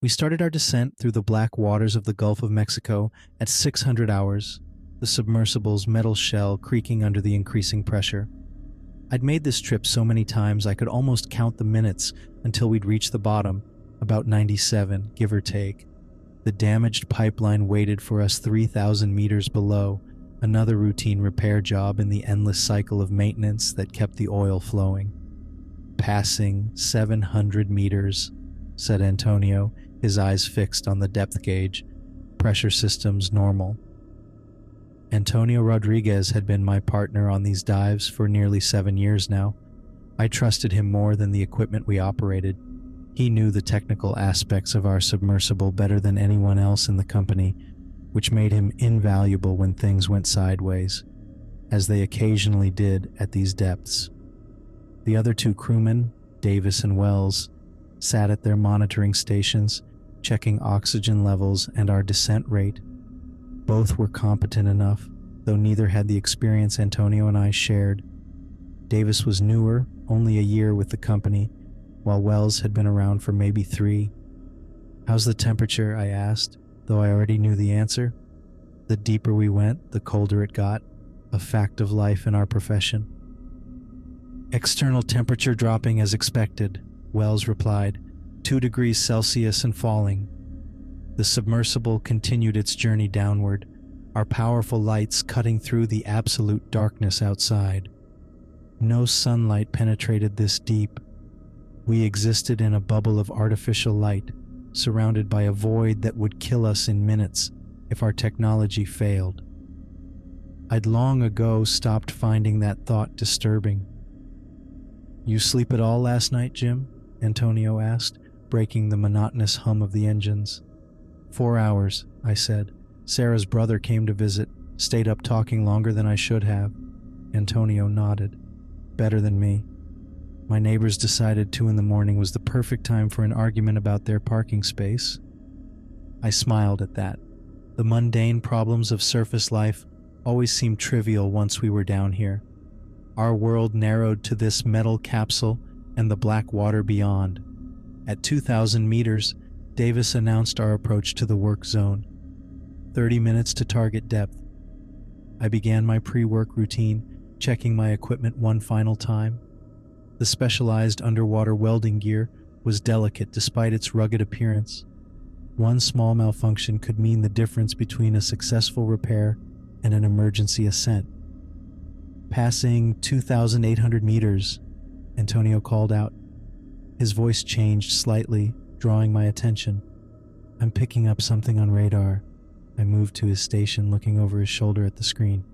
We started our descent through the black waters of the Gulf of Mexico at 600 hours, the submersible's metal shell creaking under the increasing pressure. I'd made this trip so many times I could almost count the minutes until we'd reach the bottom, about 97, give or take. The damaged pipeline waited for us 3,000 meters below, another routine repair job in the endless cycle of maintenance that kept the oil flowing. "Passing 700 meters," said Antonio, his eyes fixed on the depth gauge. "Pressure systems normal." Antonio Rodriguez had been my partner on these dives for nearly 7 years now. I trusted him more than the equipment we operated. He knew the technical aspects of our submersible better than anyone else in the company, which made him invaluable when things went sideways, as they occasionally did at these depths. The other two crewmen, Davis and Wells, sat at their monitoring stations, checking oxygen levels and our descent rate. Both were competent enough, though neither had the experience Antonio and I shared. Davis was newer, only a year with the company, while Wells had been around for maybe 3. "How's the temperature?" I asked, though I already knew the answer. The deeper we went, the colder it got, a fact of life in our profession. "External temperature dropping as expected," Wells replied, 2 degrees Celsius and falling. The submersible continued its journey downward, our powerful lights cutting through the absolute darkness outside. No sunlight penetrated this deep. We existed in a bubble of artificial light, surrounded by a void that would kill us in minutes if our technology failed. I'd long ago stopped finding that thought disturbing. "You sleep at all last night, Jim?" Antonio asked, breaking the monotonous hum of the engines. 4 hours, I said. "Sarah's brother came to visit, stayed up talking longer than I should have." Antonio nodded. "Better than me. My neighbors decided 2 in the morning was the perfect time for an argument about their parking space." I smiled at that. The mundane problems of surface life always seemed trivial once we were down here. Our world narrowed to this metal capsule and the black water beyond. At 2,000 meters, Davis announced our approach to the work zone. 30 minutes to target depth. I began my pre-work routine, checking my equipment one final time. The specialized underwater welding gear was delicate despite its rugged appearance. One small malfunction could mean the difference between a successful repair and an emergency ascent. "Passing 2,800 meters," Antonio called out. His voice changed slightly, drawing my attention. "I'm picking up something on radar." I moved to his station, looking over his shoulder at the screen.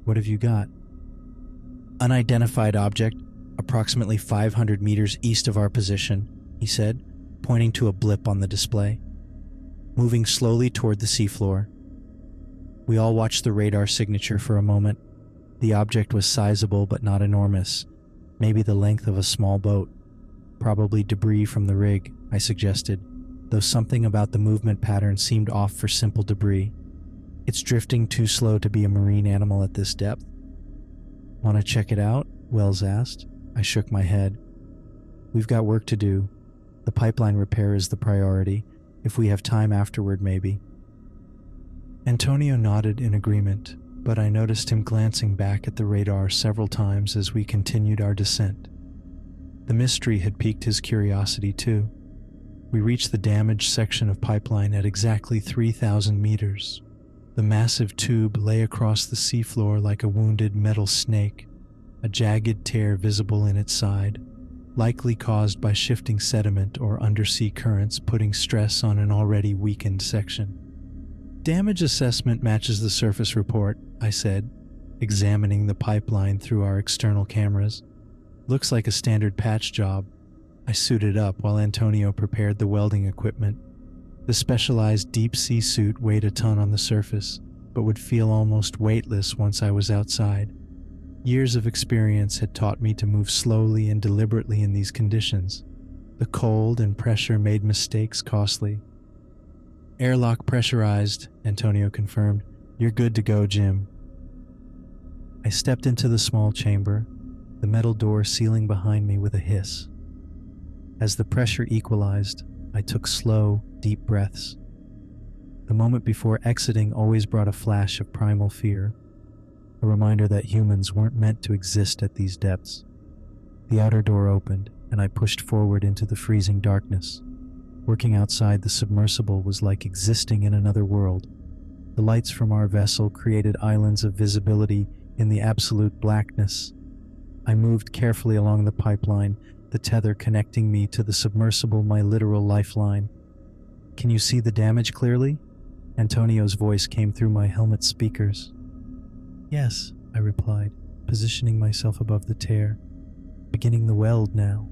"What have you got?" "Unidentified object, approximately 500 meters east of our position," he said, pointing to a blip on the display. "Moving slowly toward the seafloor." We all watched the radar signature for a moment. The object was sizable but not enormous, maybe the length of a small boat. "Probably debris from the rig," I suggested, though something about the movement pattern seemed off for simple debris. "It's drifting too slow to be a marine animal at this depth." "Want to check it out?" Wells asked. I shook my head. "We've got work to do. The pipeline repair is the priority. If we have time afterward, maybe." Antonio nodded in agreement, but I noticed him glancing back at the radar several times as we continued our descent. The mystery had piqued his curiosity too. We reached the damaged section of pipeline at exactly 3,000 meters. The massive tube lay across the seafloor like a wounded metal snake, a jagged tear visible in its side, likely caused by shifting sediment or undersea currents putting stress on an already weakened section. "Damage assessment matches the surface report," I said, examining the pipeline through our external cameras. "Looks like a standard patch job." I suited up while Antonio prepared the welding equipment. The specialized deep-sea suit weighed a ton on the surface, but would feel almost weightless once I was outside. Years of experience had taught me to move slowly and deliberately in these conditions. The cold and pressure made mistakes costly. "Airlock pressurized," Antonio confirmed. "You're good to go, Jim." I stepped into the small chamber, the metal door sealing behind me with a hiss. As the pressure equalized, I took slow, deep breaths. The moment before exiting always brought a flash of primal fear, a reminder that humans weren't meant to exist at these depths. The outer door opened, and I pushed forward into the freezing darkness. Working outside the submersible was like existing in another world. The lights from our vessel created islands of visibility in the absolute blackness. I moved carefully along the pipeline, the tether connecting me to the submersible, my literal lifeline. "Can you see the damage clearly?" Antonio's voice came through my helmet speakers. "Yes," I replied, positioning myself above the tear. "Beginning the weld now."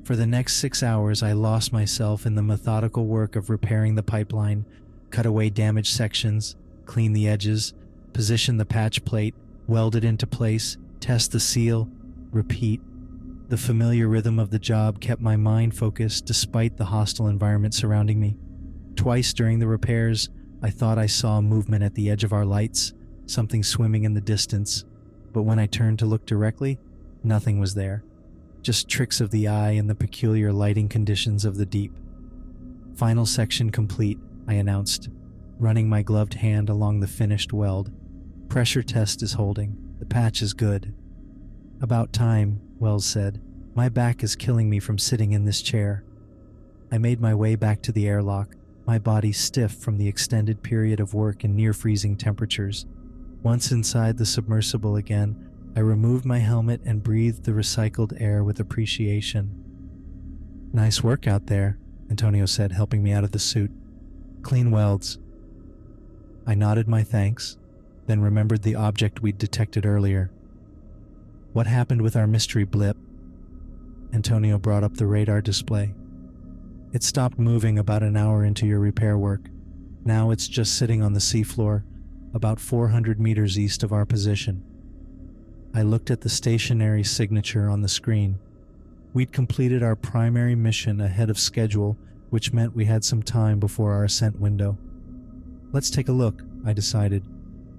For the next 6 hours, I lost myself in the methodical work of repairing the pipeline, cut away damaged sections, clean the edges, position the patch plate, weld it into place, test the seal, repeat. The familiar rhythm of the job kept my mind focused despite the hostile environment surrounding me. Twice during the repairs, I thought I saw movement at the edge of our lights, something swimming in the distance, but when I turned to look directly, nothing was there. Just tricks of the eye and the peculiar lighting conditions of the deep. "Final section complete," I announced, running my gloved hand along the finished weld. "Pressure test is holding. The patch is good." "About time," Wells said. "My back is killing me from sitting in this chair." I made my way back to the airlock, my body stiff from the extended period of work in near-freezing temperatures. Once inside the submersible again, I removed my helmet and breathed the recycled air with appreciation. "Nice work out there," Antonio said, helping me out of the suit. "Clean welds." I nodded my thanks, then remembered the object we'd detected earlier. "What happened with our mystery blip?" Antonio brought up the radar display. "It stopped moving about an hour into your repair work. Now it's just sitting on the seafloor, about 400 meters east of our position." I looked at the stationary signature on the screen. We'd completed our primary mission ahead of schedule, which meant we had some time before our ascent window. "Let's take a look," I decided.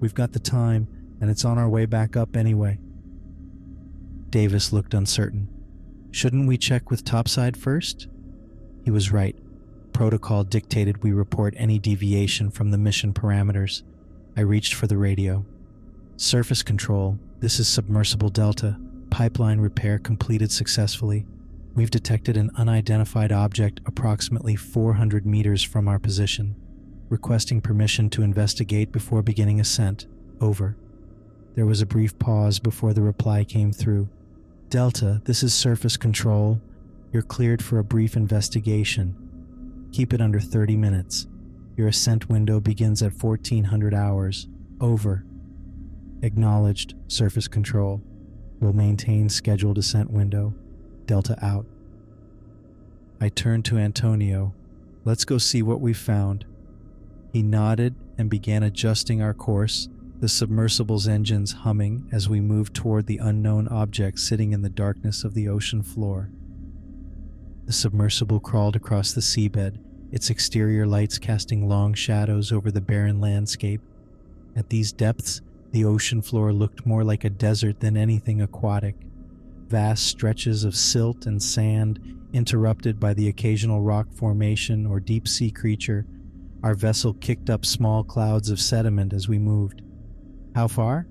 "We've got the time, and it's on our way back up anyway." Davis looked uncertain. "Shouldn't we check with topside first?" He was right. Protocol dictated we report any deviation from the mission parameters. I reached for the radio. "Surface control, this is Submersible Delta. Pipeline repair completed successfully. We've detected an unidentified object approximately 400 meters from our position. Requesting permission to investigate before beginning ascent. Over." There was a brief pause before the reply came through. "Delta, this is Surface Control. You're cleared for a brief investigation. Keep it under 30 minutes. Your ascent window begins at 1400 hours. Over." "Acknowledged, Surface Control. Will maintain scheduled ascent window. Delta out." I turned to Antonio. "Let's go see what we found." He nodded and began adjusting our course, the submersible's engines humming as we moved toward the unknown object sitting in the darkness of the ocean floor. The submersible crawled across the seabed, its exterior lights casting long shadows over the barren landscape. At these depths, the ocean floor looked more like a desert than anything aquatic. Vast stretches of silt and sand, interrupted by the occasional rock formation or deep-sea creature. Our vessel kicked up small clouds of sediment as we moved. "How far?"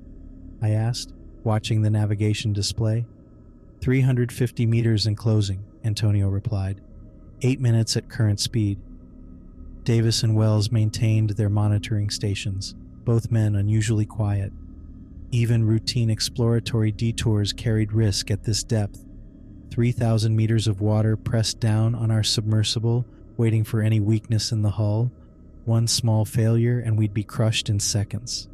I asked, watching the navigation display. 350 meters in closing, Antonio replied. 8 minutes at current speed. Davis and Wells maintained their monitoring stations, both men unusually quiet. Even routine exploratory detours carried risk at this depth. 3,000 meters of water pressed down on our submersible, waiting for any weakness in the hull. One small failure and we'd be crushed in seconds.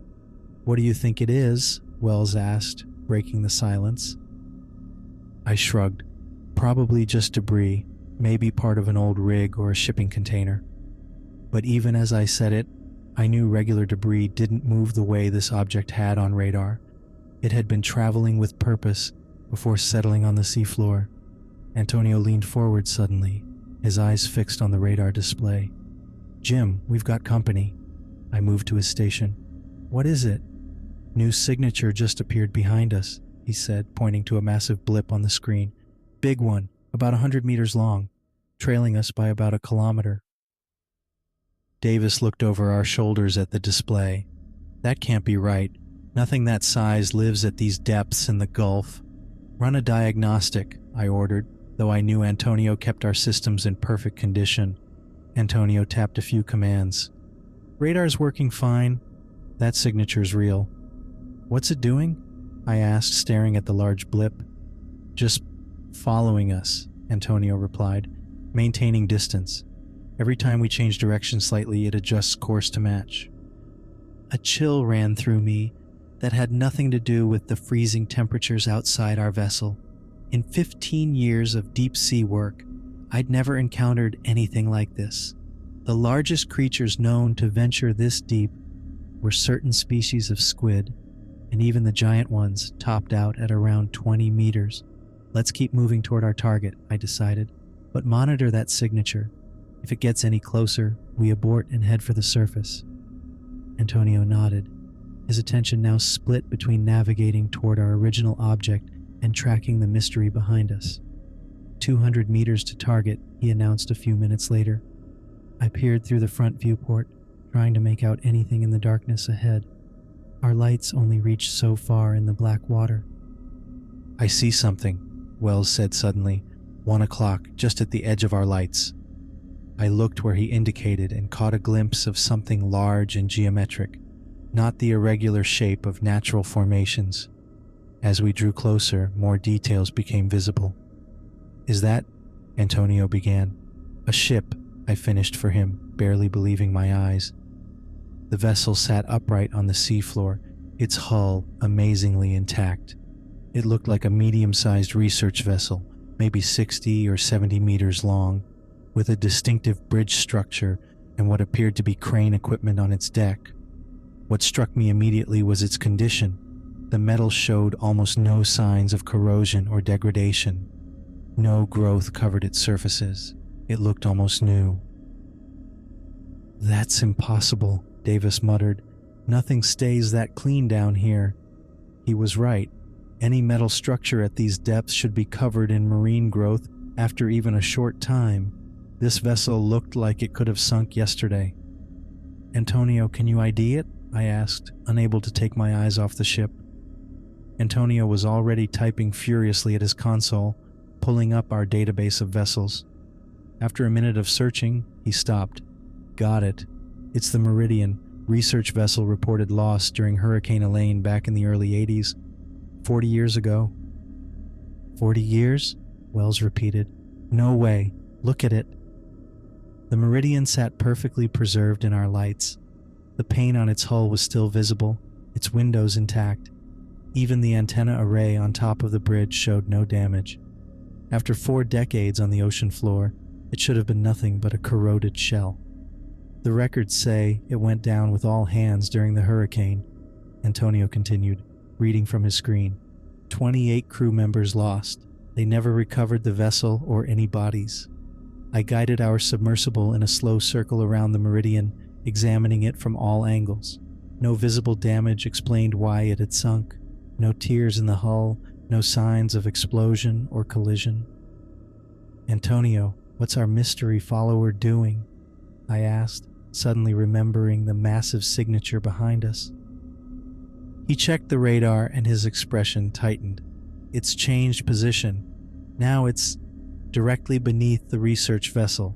"What do you think it is?" Wells asked, breaking the silence. I shrugged. "Probably just debris, maybe part of an old rig or a shipping container." But even as I said it, I knew regular debris didn't move the way this object had on radar. It had been traveling with purpose before settling on the seafloor. Antonio leaned forward suddenly, his eyes fixed on the radar display. "Jim, we've got company." I moved to his station. "What is it?" "New signature just appeared behind us," he said, pointing to a massive blip on the screen. "Big one, about 100 meters long." trailing us by about a kilometer. Davis looked over our shoulders at the display. That can't be right. Nothing that size lives at these depths in the Gulf. Run a diagnostic, I ordered, though I knew Antonio kept our systems in perfect condition. Antonio tapped a few commands. Radar's working fine. That signature's real. What's it doing? I asked, staring at the large blip. Just following us, Antonio replied, maintaining distance. Every time we change direction slightly, it adjusts course to match. A chill ran through me that had nothing to do with the freezing temperatures outside our vessel. In 15 years of deep-sea work, I'd never encountered anything like this. The largest creatures known to venture this deep were certain species of squid, and even the giant ones topped out at around 20 meters. Let's keep moving toward our target, I decided, but monitor that signature. If it gets any closer, we abort and head for the surface. Antonio nodded, his attention now split between navigating toward our original object and tracking the mystery behind us. 200 meters to target, he announced a few minutes later. I peered through the front viewport, trying to make out anything in the darkness ahead. Our lights only reached so far in the black water. I see something, Wells said suddenly. 1 o'clock, just at the edge of our lights. I looked where he indicated and caught a glimpse of something large and geometric, not the irregular shape of natural formations. As we drew closer, more details became visible. Is that? Antonio began. A ship, I finished for him, barely believing my eyes. The vessel sat upright on the seafloor, its hull amazingly intact. It looked like a medium-sized research vessel, maybe 60 or 70 meters long, with a distinctive bridge structure and what appeared to be crane equipment on its deck. What struck me immediately was its condition. The metal showed almost no signs of corrosion or degradation. No growth covered its surfaces. It looked almost new. That's impossible, Davis muttered. Nothing stays that clean down here. He was right. Any metal structure at these depths should be covered in marine growth after even a short time. This vessel looked like it could have sunk yesterday. Antonio, can you ID it? I asked, unable to take my eyes off the ship. Antonio was already typing furiously at his console, pulling up our database of vessels. After a minute of searching, he stopped. Got it. It's the Meridian, research vessel reported lost during Hurricane Elaine back in the early 80s. 40 years ago. 40 years? Wells repeated. No way. Look at it. The Meridian sat perfectly preserved in our lights. The paint on its hull was still visible, its windows intact. Even the antenna array on top of the bridge showed no damage. After 4 decades on the ocean floor, it should have been nothing but a corroded shell. The records say it went down with all hands during the hurricane, Antonio continued, reading from his screen. 28 crew members lost. They never recovered the vessel or any bodies. I guided our submersible in a slow circle around the Meridian, examining it from all angles. No visible damage explained why it had sunk. No tears in the hull, no signs of explosion or collision. Antonio, what's our mystery follower doing? I asked, suddenly remembering the massive signature behind us. He checked the radar and his expression tightened. It's changed position. Now it's directly beneath the research vessel.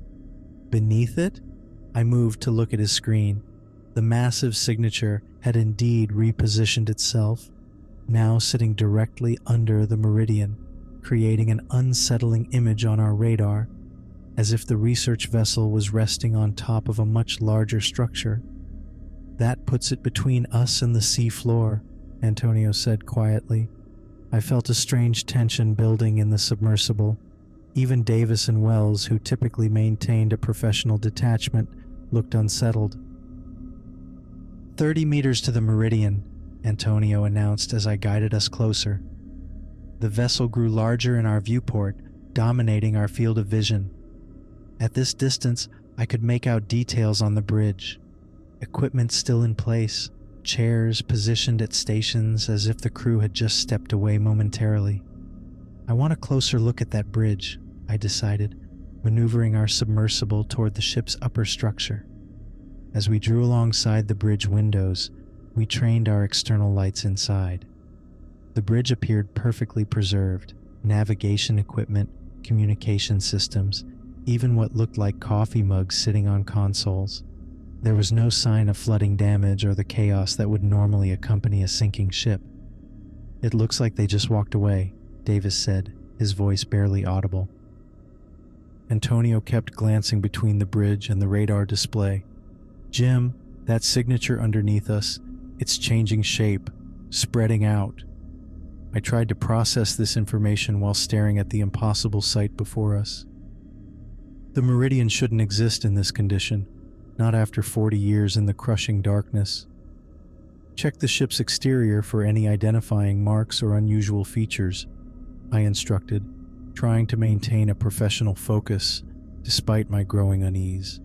Beneath it? I moved to look at his screen. The massive signature had indeed repositioned itself, now sitting directly under the Meridian, creating an unsettling image on our radar, as if the research vessel was resting on top of a much larger structure. That puts it between us and the sea floor, Antonio said quietly. I felt a strange tension building in the submersible. Even Davis and Wells, who typically maintained a professional detachment, looked unsettled. 30 meters to the Meridian, Antonio announced as I guided us closer. The vessel grew larger in our viewport, dominating our field of vision. At this distance, I could make out details on the bridge. Equipment still in place, chairs positioned at stations as if the crew had just stepped away momentarily. I want a closer look at that bridge, I decided. maneuvering our submersible toward the ship's upper structure. As we drew alongside the bridge windows, we trained our external lights inside. The bridge appeared perfectly preserved: navigation equipment, communication systems, even what looked like coffee mugs sitting on consoles. There was no sign of flooding damage or the chaos that would normally accompany a sinking ship. "It looks like they just walked away," Davis said, his voice barely audible. Antonio kept glancing between the bridge and the radar display. "Jim, that signature underneath us, it's changing shape, spreading out." I tried to process this information while staring at the impossible sight before us. The meridian shouldn't exist in this condition, not after 40 years in the crushing darkness. "Check the ship's exterior for any identifying marks or unusual features," I instructed, trying to maintain a professional focus despite my growing unease.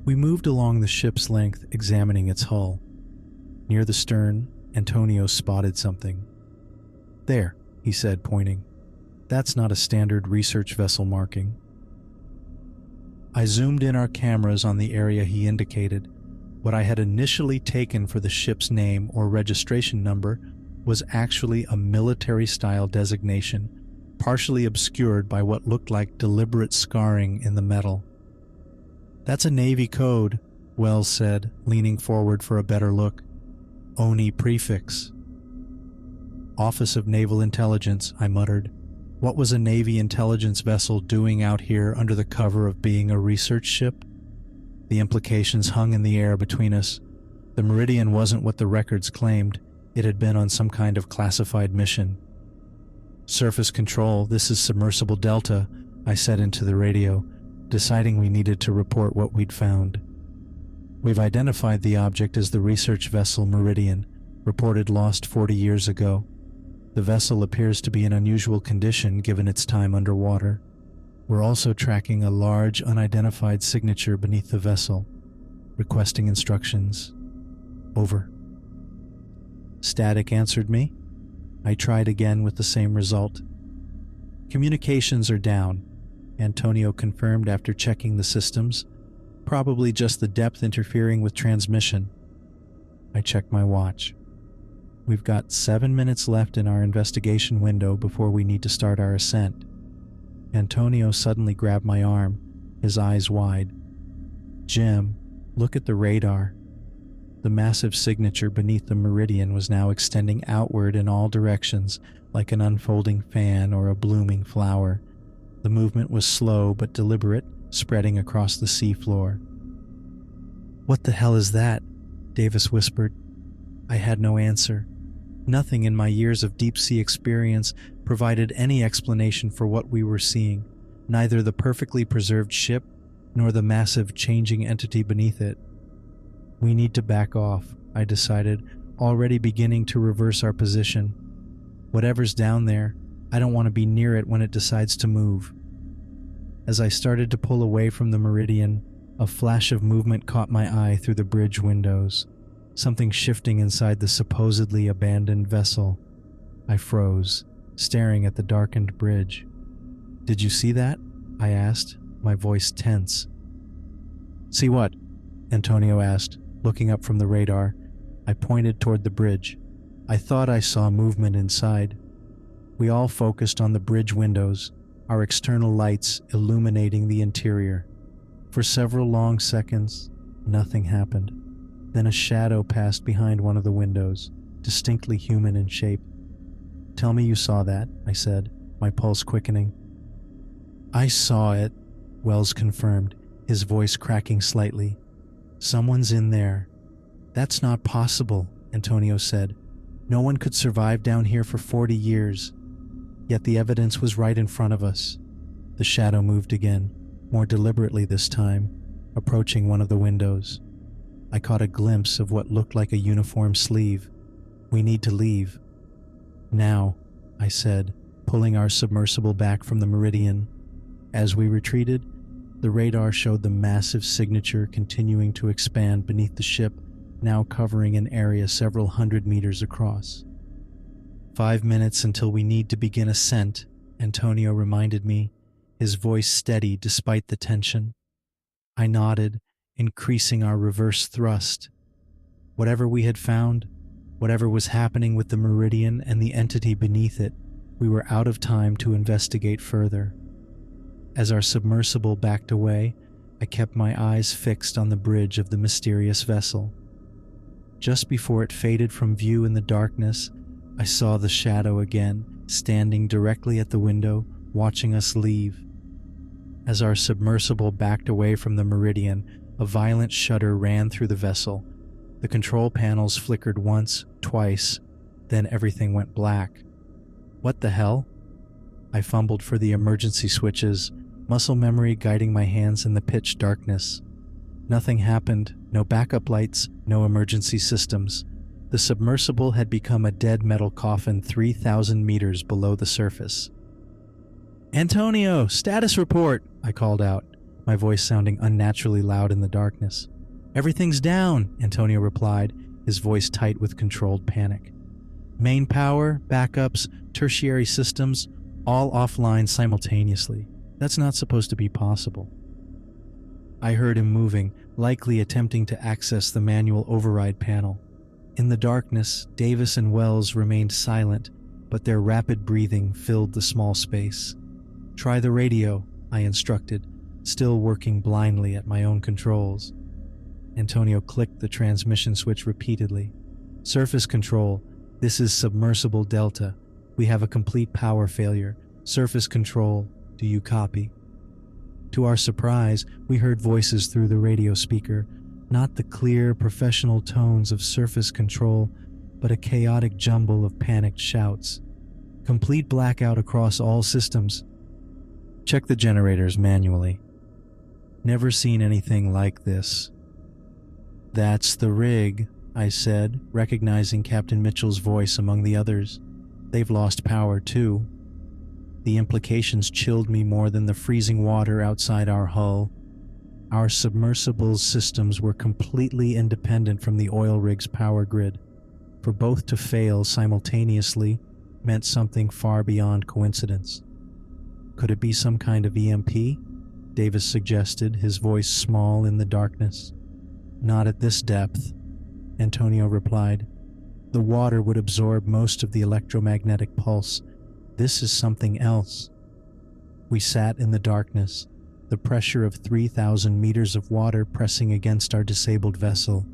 We moved along the ship's length, examining its hull. Near the stern, Antonio spotted something. "There," he said, pointing. "That's not a standard research vessel marking." I zoomed in our cameras on the area he indicated. What I had initially taken for the ship's name or registration number was actually a military-style designation, partially obscured by what looked like deliberate scarring in the metal. "That's a Navy code," Wells said, leaning forward for a better look. "ONI prefix." "Office of Naval Intelligence," I muttered. What was a Navy intelligence vessel doing out here under the cover of being a research ship? The implications hung in the air between us. The Meridian wasn't what the records claimed. It had been on some kind of classified mission. "Surface control, this is Submersible Delta," I said into the radio, deciding we needed to report what we'd found. "We've identified the object as the research vessel Meridian, reported lost 40 years ago. The vessel appears to be in unusual condition given its time underwater. We're also tracking a large unidentified signature beneath the vessel. Requesting instructions. Over." Static answered me. I tried again with the same result. "Communications are down," Antonio confirmed after checking the systems. "Probably just the depth interfering with transmission." I checked my watch. "We've got 7 minutes left in our investigation window before we need to start our ascent." Antonio suddenly grabbed my arm, his eyes wide. "Jim, look at the radar." The massive signature beneath the Meridian was now extending outward in all directions like an unfolding fan or a blooming flower. The movement was slow but deliberate, spreading across the seafloor. "What the hell is that?" Davis whispered. I had no answer. Nothing in my years of deep-sea experience provided any explanation for what we were seeing, neither the perfectly preserved ship nor the massive changing entity beneath it. "We need to back off," I decided, already beginning to reverse our position. "Whatever's down there, I don't want to be near it when it decides to move." As I started to pull away from the Meridian, a flash of movement caught my eye through the bridge windows. Something shifting inside the supposedly abandoned vessel. I froze, staring at the darkened bridge. "Did you see that?" I asked, my voice tense. "See what?" Antonio asked, looking up from the radar. I pointed toward the bridge. I thought I saw movement inside. We all focused on the bridge windows, our external lights illuminating the interior. For several long seconds, nothing happened. Then a shadow passed behind one of the windows, distinctly human in shape. "Tell me you saw that," I said, my pulse quickening. "I saw it," Wells confirmed, his voice cracking slightly. "Someone's in there." "That's not possible," Antonio said. "No one could survive down here for 40 years. Yet the evidence was right in front of us." The shadow moved again, more deliberately this time, approaching one of the windows. I caught a glimpse of what looked like a uniform sleeve. "We need to leave." "Now," I said, pulling our submersible back from the Meridian. As we retreated, the radar showed the massive signature continuing to expand beneath the ship, now covering an area several hundred meters across. 5 minutes until we need to begin ascent," Antonio reminded me, his voice steady despite the tension. I nodded, increasing our reverse thrust. Whatever we had found, whatever was happening with the meridian and the entity beneath it, we were out of time to investigate further. As our submersible backed away, I kept my eyes fixed on the bridge of the mysterious vessel. Just before it faded from view in the darkness, I saw the shadow again, standing directly at the window, watching us leave. As our submersible backed away from the meridian, a violent shudder ran through the vessel. The control panels flickered once, twice, then everything went black. What the hell? I fumbled for the emergency switches, muscle memory guiding my hands in the pitch darkness. Nothing happened, no backup lights, no emergency systems. The submersible had become a dead metal coffin 3,000 meters below the surface. "Antonio, status report!" I called out, my voice sounding unnaturally loud in the darkness. "Everything's down," Antonio replied, his voice tight with controlled panic. "Main power, backups, tertiary systems, all offline simultaneously. That's not supposed to be possible." I heard him moving, likely attempting to access the manual override panel. In the darkness, Davis and Wells remained silent, but their rapid breathing filled the small space. "Try the radio," I instructed, still working blindly at my own controls. Antonio clicked the transmission switch repeatedly. "Surface control, this is submersible Delta. We have a complete power failure. Surface control, do you copy?" To our surprise, we heard voices through the radio speaker, not the clear, professional tones of surface control, but a chaotic jumble of panicked shouts. "Complete blackout across all systems. Check the generators manually. Never seen anything like this." "That's the rig," I said, recognizing Captain Mitchell's voice among the others. "They've lost power too." The implications chilled me more than the freezing water outside our hull. Our submersible's systems were completely independent from the oil rig's power grid. For both to fail simultaneously meant something far beyond coincidence. "Could it be some kind of EMP?" Davis suggested, his voice small in the darkness. "Not at this depth," Antonio replied. "The water would absorb most of the electromagnetic pulse. This is something else." We sat in the darkness, the pressure of 3,000 meters of water pressing against our disabled vessel.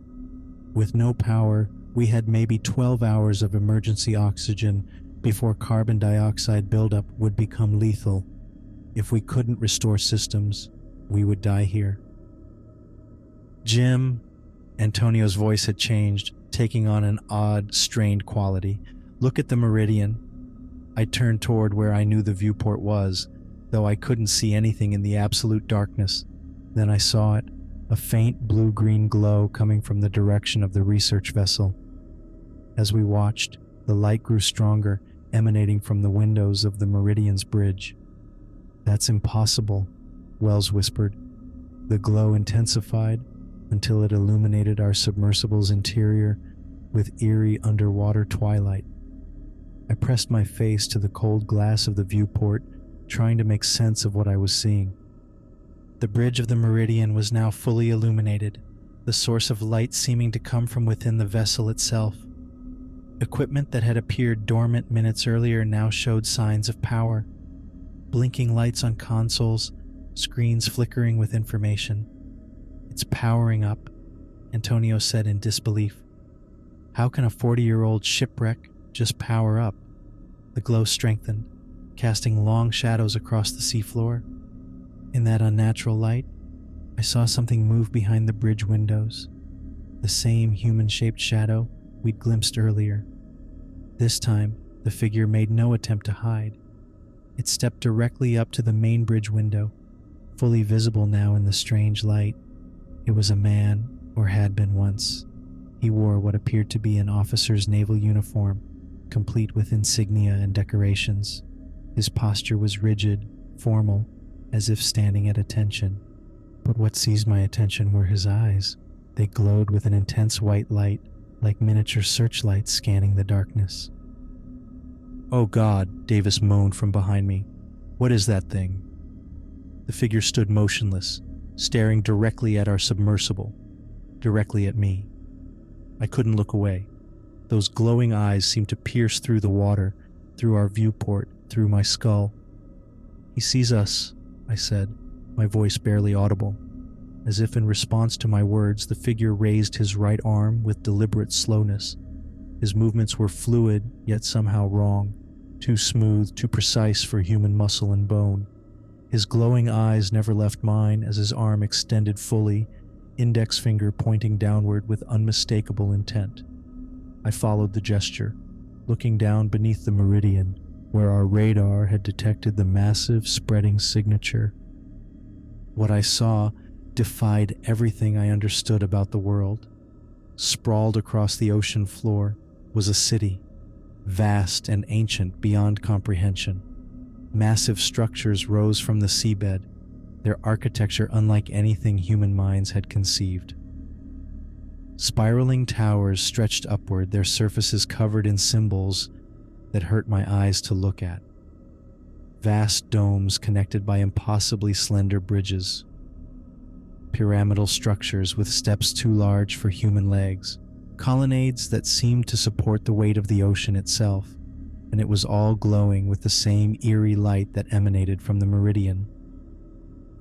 With no power, we had maybe 12 hours of emergency oxygen before carbon dioxide buildup would become lethal. If we couldn't restore systems, we would die here. "Jim," Antonio's voice had changed, taking on an odd, strained quality. "Look at the meridian." I turned toward where I knew the viewport was, though I couldn't see anything in the absolute darkness. Then I saw it, a faint blue-green glow coming from the direction of the research vessel. As we watched, the light grew stronger, emanating from the windows of the Meridian's bridge. "That's impossible," Wells whispered. The glow intensified until it illuminated our submersible's interior with eerie underwater twilight. I pressed my face to the cold glass of the viewport, trying to make sense of what I was seeing. The bridge of the Meridian was now fully illuminated, the source of light seeming to come from within the vessel itself. Equipment that had appeared dormant minutes earlier now showed signs of power. Blinking lights on consoles, screens flickering with information. "It's powering up," Antonio said in disbelief. "How can a 40-year-old shipwreck just power up?" The glow strengthened, casting long shadows across the seafloor. In that unnatural light, I saw something move behind the bridge windows. The same human-shaped shadow we'd glimpsed earlier. This time, the figure made no attempt to hide. It stepped directly up to the main bridge window, fully visible now in the strange light. It was a man, or had been once. He wore what appeared to be an officer's naval uniform, complete with insignia and decorations. His posture was rigid, formal, as if standing at attention. But what seized my attention were his eyes. They glowed with an intense white light, like miniature searchlights scanning the darkness. "Oh God," Davis moaned from behind me. "What is that thing?" The figure stood motionless, staring directly at our submersible, directly at me. I couldn't look away. Those glowing eyes seemed to pierce through the water, through our viewport, through my skull. "He sees us," I said, my voice barely audible. As if in response to my words, the figure raised his right arm with deliberate slowness. His movements were fluid, yet somehow wrong, too smooth, too precise for human muscle and bone. His glowing eyes never left mine as his arm extended fully, index finger pointing downward with unmistakable intent. I followed the gesture, looking down beneath the meridian, where our radar had detected the massive spreading signature. What I saw defied everything I understood about the world. Sprawled across the ocean floor was a city, vast and ancient beyond comprehension. Massive structures rose from the seabed, their architecture unlike anything human minds had conceived. Spiraling towers stretched upward, their surfaces covered in symbols that hurt my eyes to look at. Vast domes connected by impossibly slender bridges. Pyramidal structures with steps too large for human legs. Colonnades that seemed to support the weight of the ocean itself, and it was all glowing with the same eerie light that emanated from the meridian.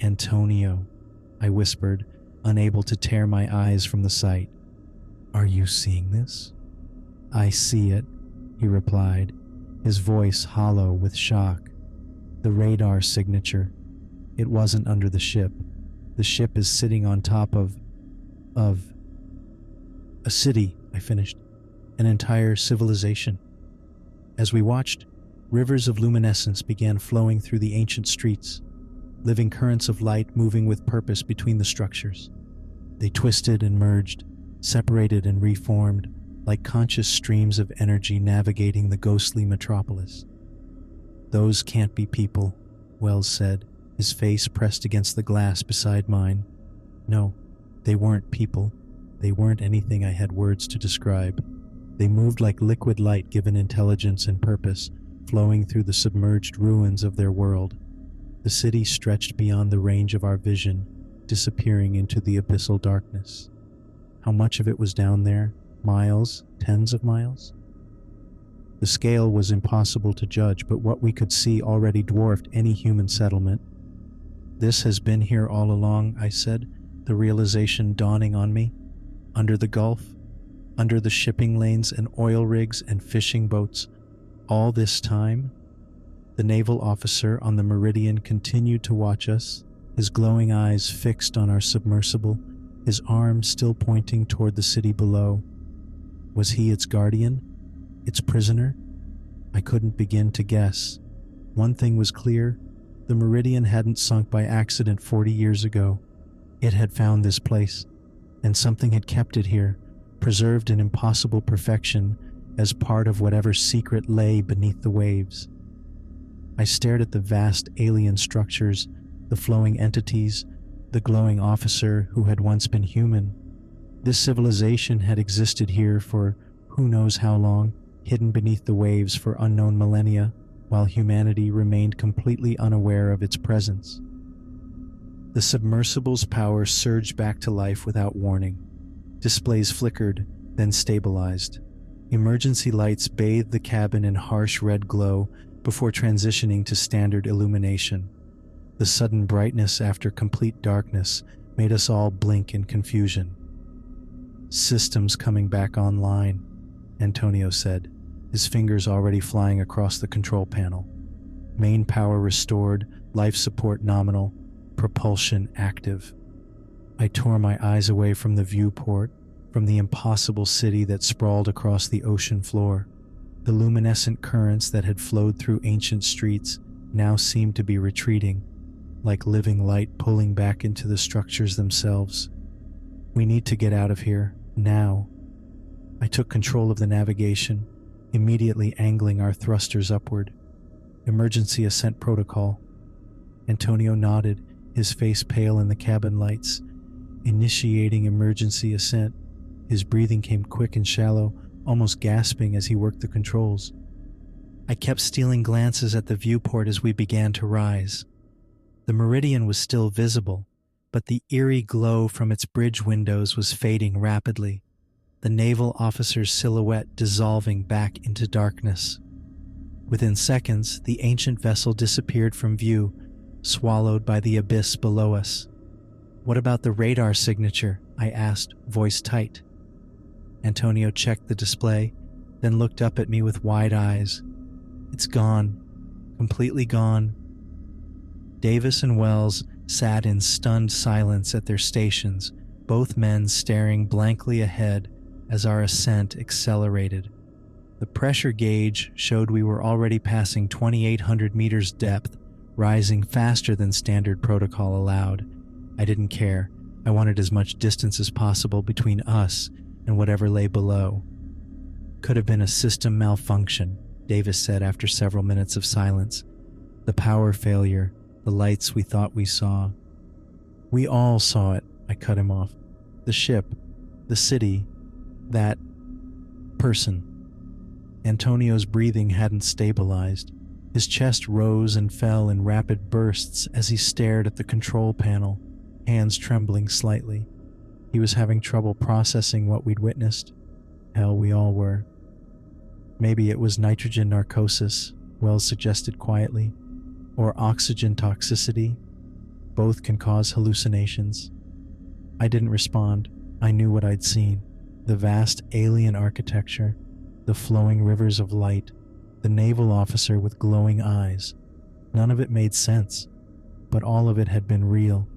"Antonio," I whispered, unable to tear my eyes from the sight. "Are you seeing this?" "I see it," he replied, his voice hollow with shock. "The radar signature. It wasn't under the ship. The ship is sitting on top of a city," I finished. "An entire civilization." As we watched, rivers of luminescence began flowing through the ancient streets, living currents of light moving with purpose between the structures. They twisted and merged, separated and reformed, like conscious streams of energy navigating the ghostly metropolis. "Those can't be people," Wells said, his face pressed against the glass beside mine. "No, they weren't people. They weren't anything I had words to describe. They moved like liquid light given intelligence and purpose, flowing through the submerged ruins of their world. The city stretched beyond the range of our vision, disappearing into the abyssal darkness. How much of it was down there? Miles? Tens of miles? The scale was impossible to judge, but what we could see already dwarfed any human settlement. "This has been here all along," I said, the realization dawning on me. "Under the Gulf, under the shipping lanes and oil rigs and fishing boats, all this time?" The naval officer on the meridian continued to watch us, his glowing eyes fixed on our submersible, his arm still pointing toward the city below. Was he its guardian? Its prisoner? I couldn't begin to guess. One thing was clear: the meridian hadn't sunk by accident 40 years ago. It had found this place, and something had kept it here, preserved in impossible perfection as part of whatever secret lay beneath the waves. I stared at the vast alien structures, the flowing entities, the glowing officer who had once been human. This civilization had existed here for who knows how long, hidden beneath the waves for unknown millennia, while humanity remained completely unaware of its presence. The submersible's power surged back to life without warning. Displays flickered, then stabilized. Emergency lights bathed the cabin in harsh red glow before transitioning to standard illumination. The sudden brightness after complete darkness made us all blink in confusion. "Systems coming back online," Antonio said, his fingers already flying across the control panel. "Main power restored, life support nominal, propulsion active." I tore my eyes away from the viewport, from the impossible city that sprawled across the ocean floor. The luminescent currents that had flowed through ancient streets now seemed to be retreating, like living light pulling back into the structures themselves. "We need to get out of here, now." I took control of the navigation, immediately angling our thrusters upward. "Emergency ascent protocol." Antonio nodded, his face pale in the cabin lights. "Initiating emergency ascent." His breathing came quick and shallow, almost gasping as he worked the controls. I kept stealing glances at the viewport as we began to rise. The meridian was still visible, but the eerie glow from its bridge windows was fading rapidly, the naval officer's silhouette dissolving back into darkness. Within seconds, the ancient vessel disappeared from view, swallowed by the abyss below us. "What about the radar signature?" I asked, voice tight. Antonio checked the display, then looked up at me with wide eyes. "It's gone. Completely gone." Davis and Wells sat in stunned silence at their stations, both men staring blankly ahead as our ascent accelerated. The pressure gauge showed we were already passing 2,800 meters depth, rising faster than standard protocol allowed. I didn't care. I wanted as much distance as possible between us and whatever lay below. "Could have been a system malfunction," Davis said after several minutes of silence. "The power failure, the lights we thought we saw." "We all saw it," I cut him off. "The ship, the city, that person." Antonio's breathing hadn't stabilized. His chest rose and fell in rapid bursts as he stared at the control panel, hands trembling slightly. He was having trouble processing what we'd witnessed. Hell, we all were. "Maybe it was nitrogen narcosis," Wells suggested quietly, "or oxygen toxicity. Both can cause hallucinations." I didn't respond. I knew what I'd seen. The vast alien architecture, the flowing rivers of light, the naval officer with glowing eyes. None of it made sense, but all of it had been real.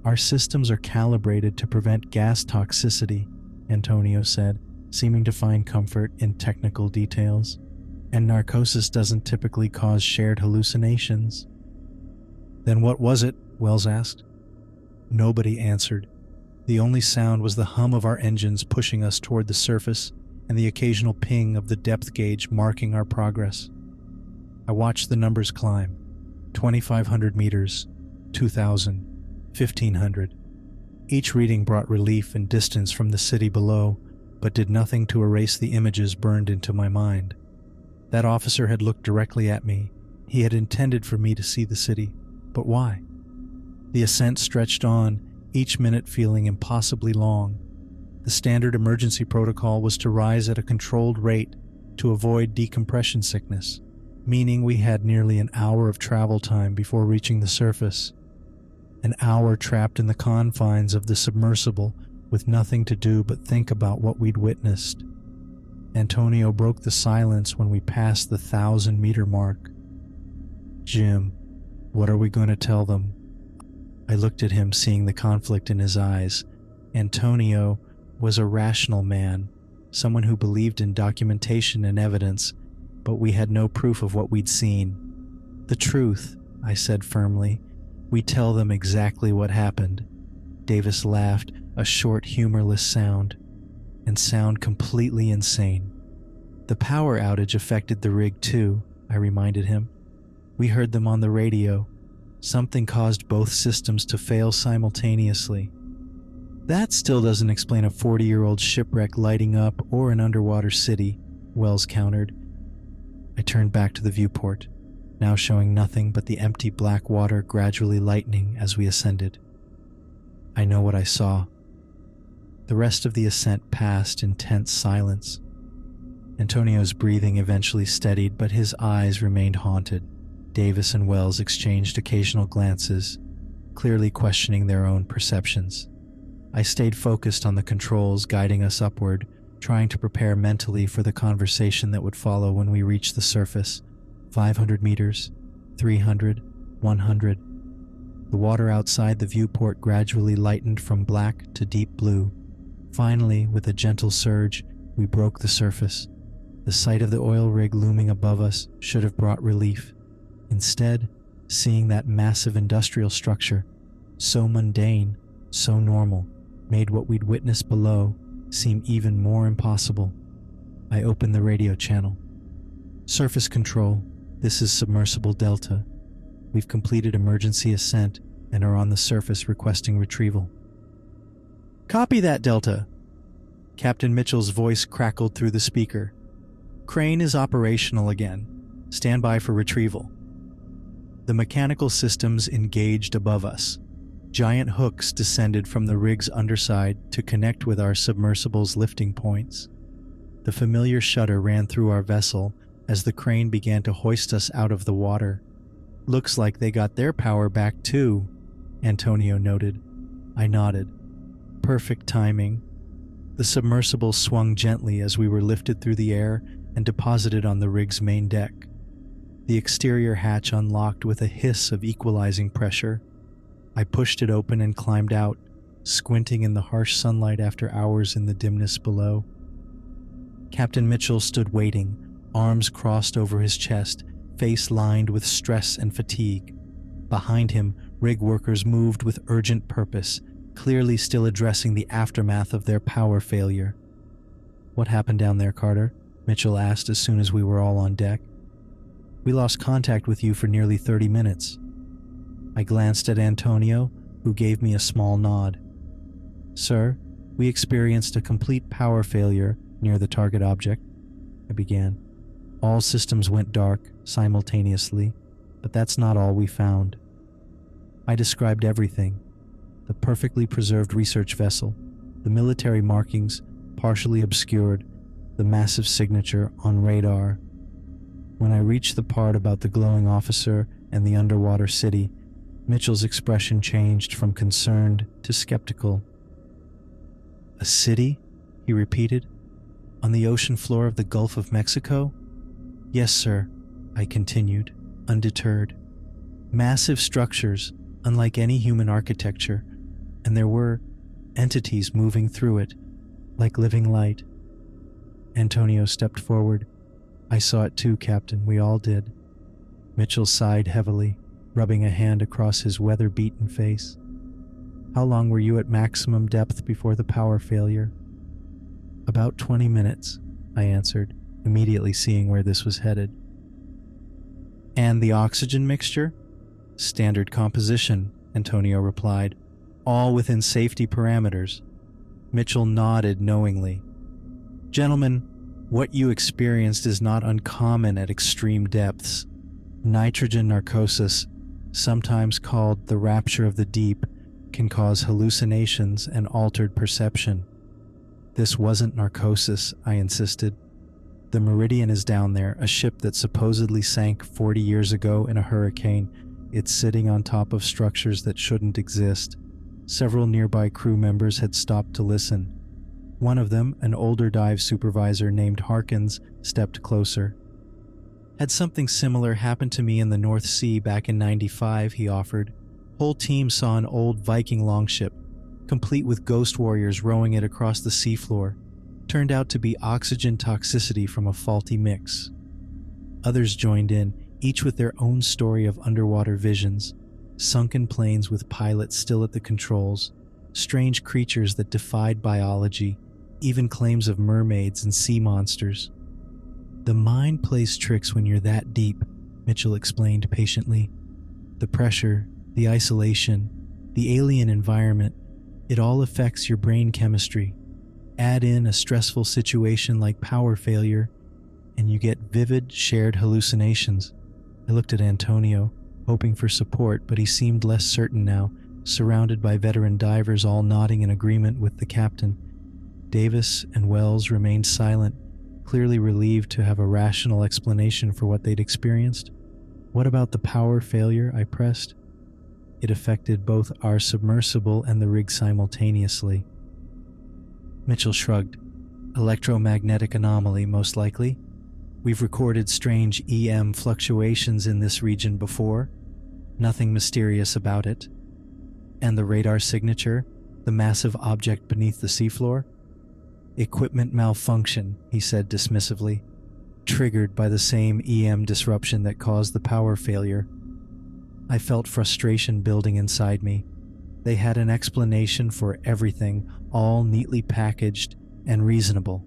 "Our systems are calibrated to prevent gas toxicity," Antonio said, seeming to find comfort in technical details. "And narcosis doesn't typically cause shared hallucinations." "Then what was it?" Wells asked. Nobody answered. The only sound was the hum of our engines pushing us toward the surface and the occasional ping of the depth gauge marking our progress. I watched the numbers climb. 2,500 meters, 2,000, 1,500. Each reading brought relief and distance from the city below, but did nothing to erase the images burned into my mind. That officer had looked directly at me. He had intended for me to see the city, but why? The ascent stretched on, each minute feeling impossibly long. The standard emergency protocol was to rise at a controlled rate to avoid decompression sickness, meaning we had nearly an hour of travel time before reaching the surface. An hour trapped in the confines of the submersible with nothing to do but think about what we'd witnessed. Antonio broke the silence when we passed the 1,000-meter mark. "Jim, what are we going to tell them?" I looked at him, seeing the conflict in his eyes. Antonio was a rational man, someone who believed in documentation and evidence, but we had no proof of what we'd seen. "The truth," I said firmly. "We tell them exactly what happened." Davis laughed, a short, humorless sound, and sound completely insane. "The power outage affected the rig too," I reminded him. "We heard them on the radio. Something caused both systems to fail simultaneously." "That still doesn't explain a 40-year-old shipwreck lighting up or an underwater city," Wells countered. I turned back to the viewport, now showing nothing but the empty black water gradually lightening as we ascended. "I know what I saw." The rest of the ascent passed in tense silence. Antonio's breathing eventually steadied, but his eyes remained haunted. Davis and Wells exchanged occasional glances, clearly questioning their own perceptions. I stayed focused on the controls guiding us upward, trying to prepare mentally for the conversation that would follow when we reached the surface. 500 meters, 300, 100. The water outside the viewport gradually lightened from black to deep blue. Finally, with a gentle surge, we broke the surface. The sight of the oil rig looming above us should have brought relief. Instead, seeing that massive industrial structure, so mundane, so normal, made what we'd witnessed below seem even more impossible. I opened the radio channel. "Surface control, this is Submersible Delta. We've completed emergency ascent and are on the surface requesting retrieval." "Copy that, Delta." Captain Mitchell's voice crackled through the speaker. "Crane is operational again. Stand by for retrieval." The mechanical systems engaged above us. Giant hooks descended from the rig's underside to connect with our submersible's lifting points. The familiar shudder ran through our vessel as the crane began to hoist us out of the water. "Looks like they got their power back too," Antonio noted. I nodded. Perfect timing. The submersible swung gently as we were lifted through the air and deposited on the rig's main deck. The exterior hatch unlocked with a hiss of equalizing pressure. I pushed it open and climbed out, squinting in the harsh sunlight after hours in the dimness below. Captain Mitchell stood waiting, arms crossed over his chest, face lined with stress and fatigue. Behind him, rig workers moved with urgent purpose, clearly still addressing the aftermath of their power failure. "What happened down there, Carter?" Mitchell asked as soon as we were all on deck. "We lost contact with you for nearly 30 minutes. I glanced at Antonio, who gave me a small nod. "Sir, we experienced a complete power failure near the target object," I began. "All systems went dark simultaneously, but that's not all we found." I described everything: the perfectly preserved research vessel, the military markings partially obscured, the massive signature on radar. When I reached the part about the glowing officer and the underwater city, Mitchell's expression changed from concerned to skeptical. "A city?" he repeated. "On the ocean floor of the Gulf of Mexico?" "Yes, sir," I continued, undeterred. "Massive structures, unlike any human architecture, and there were entities moving through it, like living light." Antonio stepped forward. "I saw it too, Captain. We all did." Mitchell sighed heavily, rubbing a hand across his weather-beaten face. "How long were you at maximum depth before the power failure?" "About 20 minutes, I answered, immediately seeing where this was headed. "And the oxygen mixture?" "Standard composition," Antonio replied, "all within safety parameters." Mitchell nodded knowingly. "Gentlemen, what you experienced is not uncommon at extreme depths. Nitrogen narcosis, sometimes called the rapture of the deep, can cause hallucinations and altered perception." "This wasn't narcosis," I insisted. "The Meridian is down there, a ship that supposedly sank 40 years ago in a hurricane. It's sitting on top of structures that shouldn't exist." Several nearby crew members had stopped to listen. One of them, an older dive supervisor named Harkins, stepped closer. "Had something similar happened to me in the North Sea back in '95, he offered. "Whole team saw an old Viking longship, complete with ghost warriors rowing it across the seafloor. Turned out to be oxygen toxicity from a faulty mix." Others joined in, each with their own story of underwater visions. Sunken planes with pilots still at the controls, strange creatures that defied biology, even claims of mermaids and sea monsters. "The mind plays tricks when you're that deep," Mitchell explained patiently. "The pressure, the isolation, the alien environment, it all affects your brain chemistry. Add in a stressful situation like power failure, and you get vivid, shared hallucinations." I looked at Antonio, hoping for support, but he seemed less certain now, surrounded by veteran divers all nodding in agreement with the captain. Davis and Wells remained silent, clearly relieved to have a rational explanation for what they'd experienced. "What about the power failure?" I pressed. "It affected both our submersible and the rig simultaneously." Mitchell shrugged. "Electromagnetic anomaly, most likely. We've recorded strange EM fluctuations in this region before. Nothing mysterious about it." "And the radar signature, the massive object beneath the seafloor?" "Equipment malfunction," he said dismissively, "triggered by the same EM disruption that caused the power failure." I felt frustration building inside me. They had an explanation for everything, all neatly packaged and reasonable.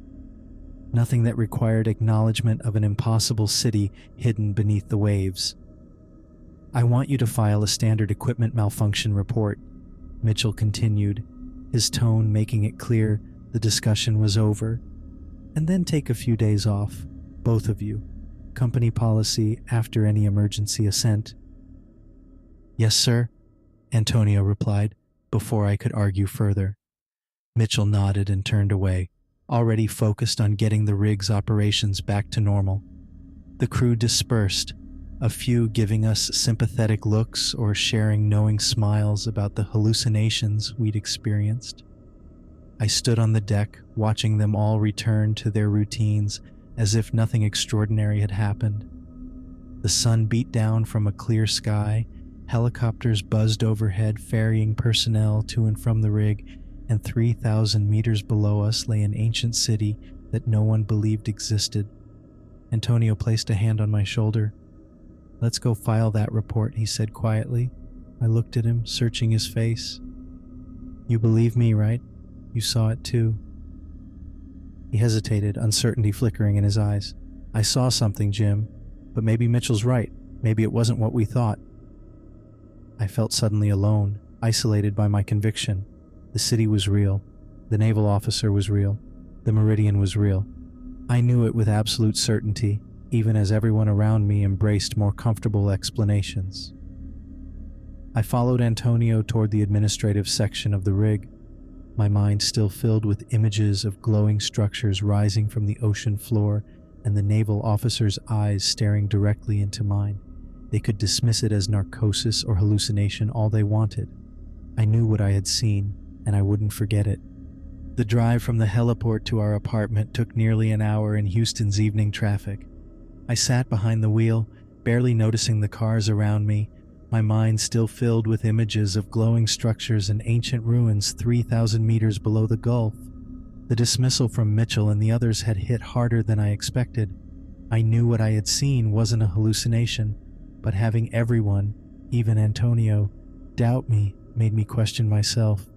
Nothing that required acknowledgement of an impossible city hidden beneath the waves. "I want you to file a standard equipment malfunction report," Mitchell continued, his tone making it clear the discussion was over. "And then take a few days off, both of you. Company policy after any emergency ascent." "Yes, sir," Antonio replied, before I could argue further. Mitchell nodded and turned away, already focused on getting the rig's operations back to normal. The crew dispersed, a few giving us sympathetic looks or sharing knowing smiles about the hallucinations we'd experienced. I stood on the deck, watching them all return to their routines as if nothing extraordinary had happened. The sun beat down from a clear sky, helicopters buzzed overhead ferrying personnel to and from the rig, and 3,000 meters below us lay an ancient city that no one believed existed. Antonio placed a hand on my shoulder. "Let's go file that report," he said quietly. I looked at him, searching his face. "You believe me, right? You saw it too." He hesitated, uncertainty flickering in his eyes. "I saw something, Jim, but maybe Mitchell's right. Maybe it wasn't what we thought." I felt suddenly alone, isolated by my conviction. The city was real. The naval officer was real. The Meridian was real. I knew it with absolute certainty, even as everyone around me embraced more comfortable explanations. I followed Antonio toward the administrative section of the rig, my mind still filled with images of glowing structures rising from the ocean floor and the naval officer's eyes staring directly into mine. They could dismiss it as narcosis or hallucination all they wanted. I knew what I had seen, and I wouldn't forget it. The drive from the heliport to our apartment took nearly an hour in Houston's evening traffic. I sat behind the wheel, barely noticing the cars around me, my mind still filled with images of glowing structures and ancient ruins 3,000 meters below the Gulf. The dismissal from Mitchell and the others had hit harder than I expected. I knew what I had seen wasn't a hallucination, but having everyone, even Antonio, doubt me made me question myself.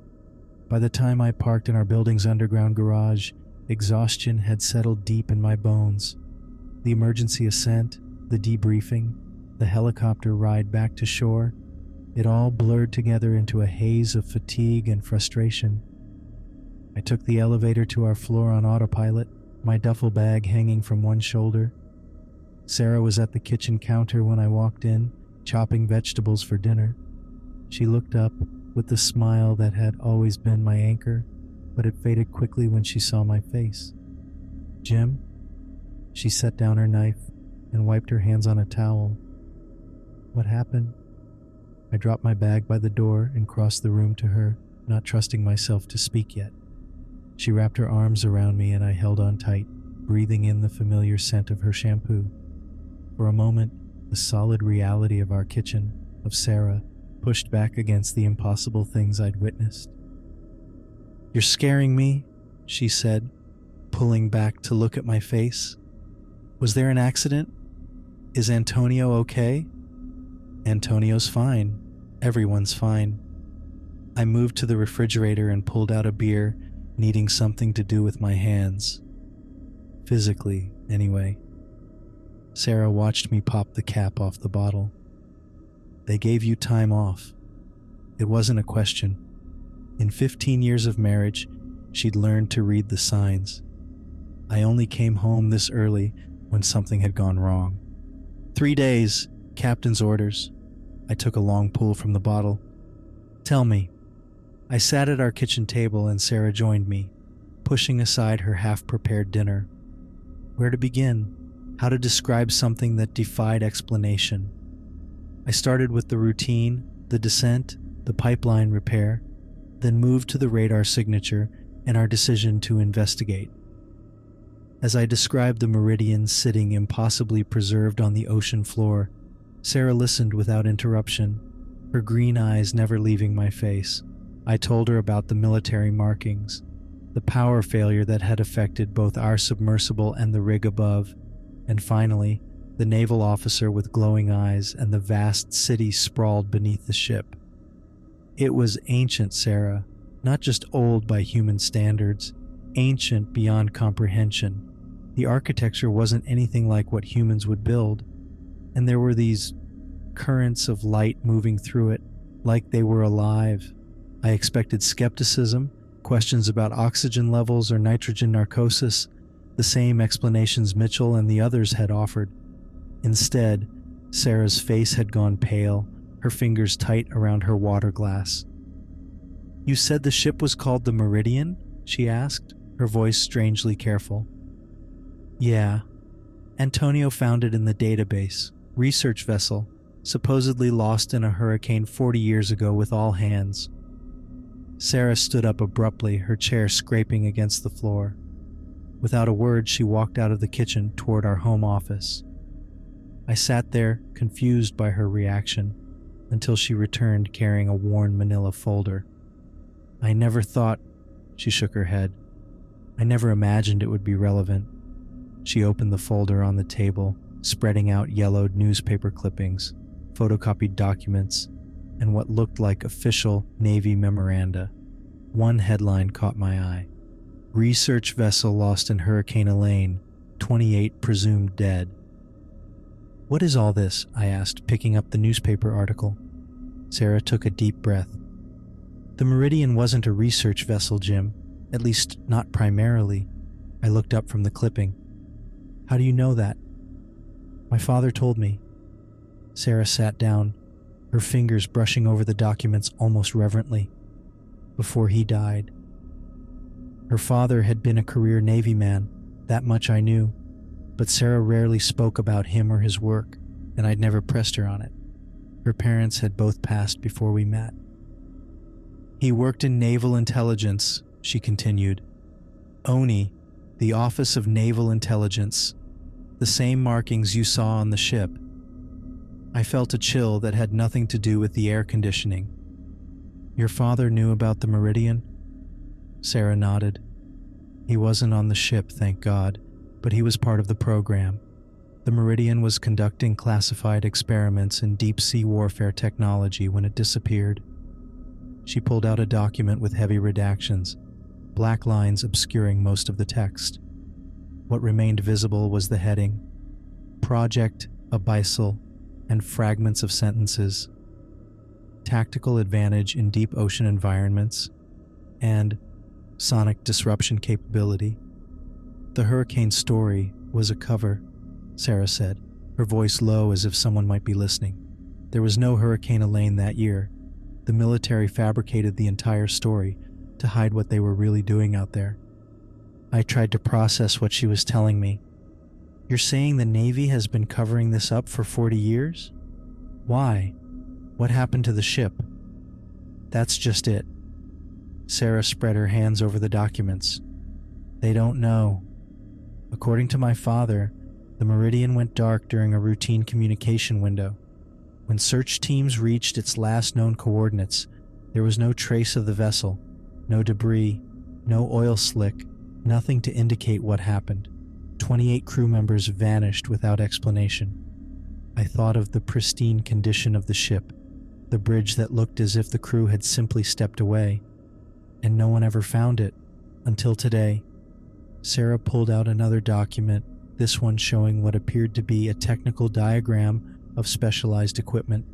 By the time I parked in our building's underground garage, exhaustion had settled deep in my bones. The emergency ascent, the debriefing, the helicopter ride back to shore, it all blurred together into a haze of fatigue and frustration. I took the elevator to our floor on autopilot, my duffel bag hanging from one shoulder. Sarah was at the kitchen counter when I walked in, chopping vegetables for dinner. She looked up with the smile that had always been my anchor, but it faded quickly when she saw my face. "Jim?" She set down her knife and wiped her hands on a towel. "What happened?" I dropped my bag by the door and crossed the room to her, not trusting myself to speak yet. She wrapped her arms around me and I held on tight, breathing in the familiar scent of her shampoo. For a moment, the solid reality of our kitchen, of Sarah, pushed back against the impossible things I'd witnessed. "You're scaring me," she said, pulling back to look at my face. "Was there an accident? Is Antonio okay?" "Antonio's fine. Everyone's fine." I moved to the refrigerator and pulled out a beer, needing something to do with my hands. Physically, anyway. Sarah watched me pop the cap off the bottle. "They gave you time off." It wasn't a question. In 15 years of marriage, she'd learned to read the signs. I only came home this early when something had gone wrong. 3 days, captain's orders." I took a long pull from the bottle. "Tell me." I sat at our kitchen table and Sarah joined me, pushing aside her half-prepared dinner. Where to begin? How to describe something that defied explanation? I started with the routine, the descent, the pipeline repair, then moved to the radar signature and our decision to investigate. As I described the Meridian sitting impossibly preserved on the ocean floor, Sarah listened without interruption, her green eyes never leaving my face. I told her about the military markings, the power failure that had affected both our submersible and the rig above, and finally, the naval officer with glowing eyes and the vast city sprawled beneath the ship. It was ancient, Sarah, not just old by human standards, ancient beyond comprehension. The architecture wasn't anything like what humans would build, and there were these currents of light moving through it, like they were alive. I expected skepticism, questions about oxygen levels or nitrogen narcosis, the same explanations Mitchell and the others had offered. Instead, Sarah's face had gone pale, her fingers tight around her water glass. "You said the ship was called the Meridian?" she asked, her voice strangely careful. "Yeah. Antonio found it in the database. Research vessel, supposedly lost in a hurricane 40 years ago with all hands." Sarah stood up abruptly, her chair scraping against the floor. Without a word, she walked out of the kitchen toward our home office. I sat there, confused by her reaction, until she returned carrying a worn manila folder. "I never thought," she shook her head. "I never imagined it would be relevant." She opened the folder on the table, spreading out yellowed newspaper clippings, photocopied documents, and what looked like official Navy memoranda. One headline caught my eye. "Research vessel lost in Hurricane Elaine, 28 presumed dead." "What is all this?" I asked, picking up the newspaper article. Sarah took a deep breath. "The Meridian wasn't a research vessel, Jim. At least, not primarily." I looked up from the clipping. "How do you know that?" "My father told me." Sarah sat down, her fingers brushing over the documents almost reverently. "Before he died." Her father had been a career Navy man, that much I knew, but Sarah rarely spoke about him or his work, and I'd never pressed her on it. Her parents had both passed before we met. "He worked in naval intelligence," she continued. "ONI, the Office of Naval Intelligence. The same markings you saw on the ship." I felt a chill that had nothing to do with the air conditioning. "Your father knew about the Meridian?" Sarah nodded. "He wasn't on the ship, thank God, but he was part of the program. The Meridian was conducting classified experiments in deep-sea warfare technology when it disappeared." She pulled out a document with heavy redactions, black lines obscuring most of the text. What remained visible was the heading, Project Abyssal, and fragments of sentences. Tactical advantage in deep ocean environments, and sonic disruption capability. "The hurricane story was a cover," Sarah said, her voice low as if someone might be listening. "There was no Hurricane Elaine that year. The military fabricated the entire story to hide what they were really doing out there." I tried to process what she was telling me. "You're saying the Navy has been covering this up for 40 years? Why? What happened to the ship?" "That's just it." Sarah spread her hands over the documents. "They don't know. According to my father, the Meridian went dark during a routine communication window. When search teams reached its last known coordinates, there was no trace of the vessel, no debris, no oil slick, nothing to indicate what happened. 28 crew members vanished without explanation. I thought of the pristine condition of the ship, the bridge that looked as if the crew had simply stepped away, and no one ever found it, until today." Sarah pulled out another document, this one showing what appeared to be a technical diagram of specialized equipment.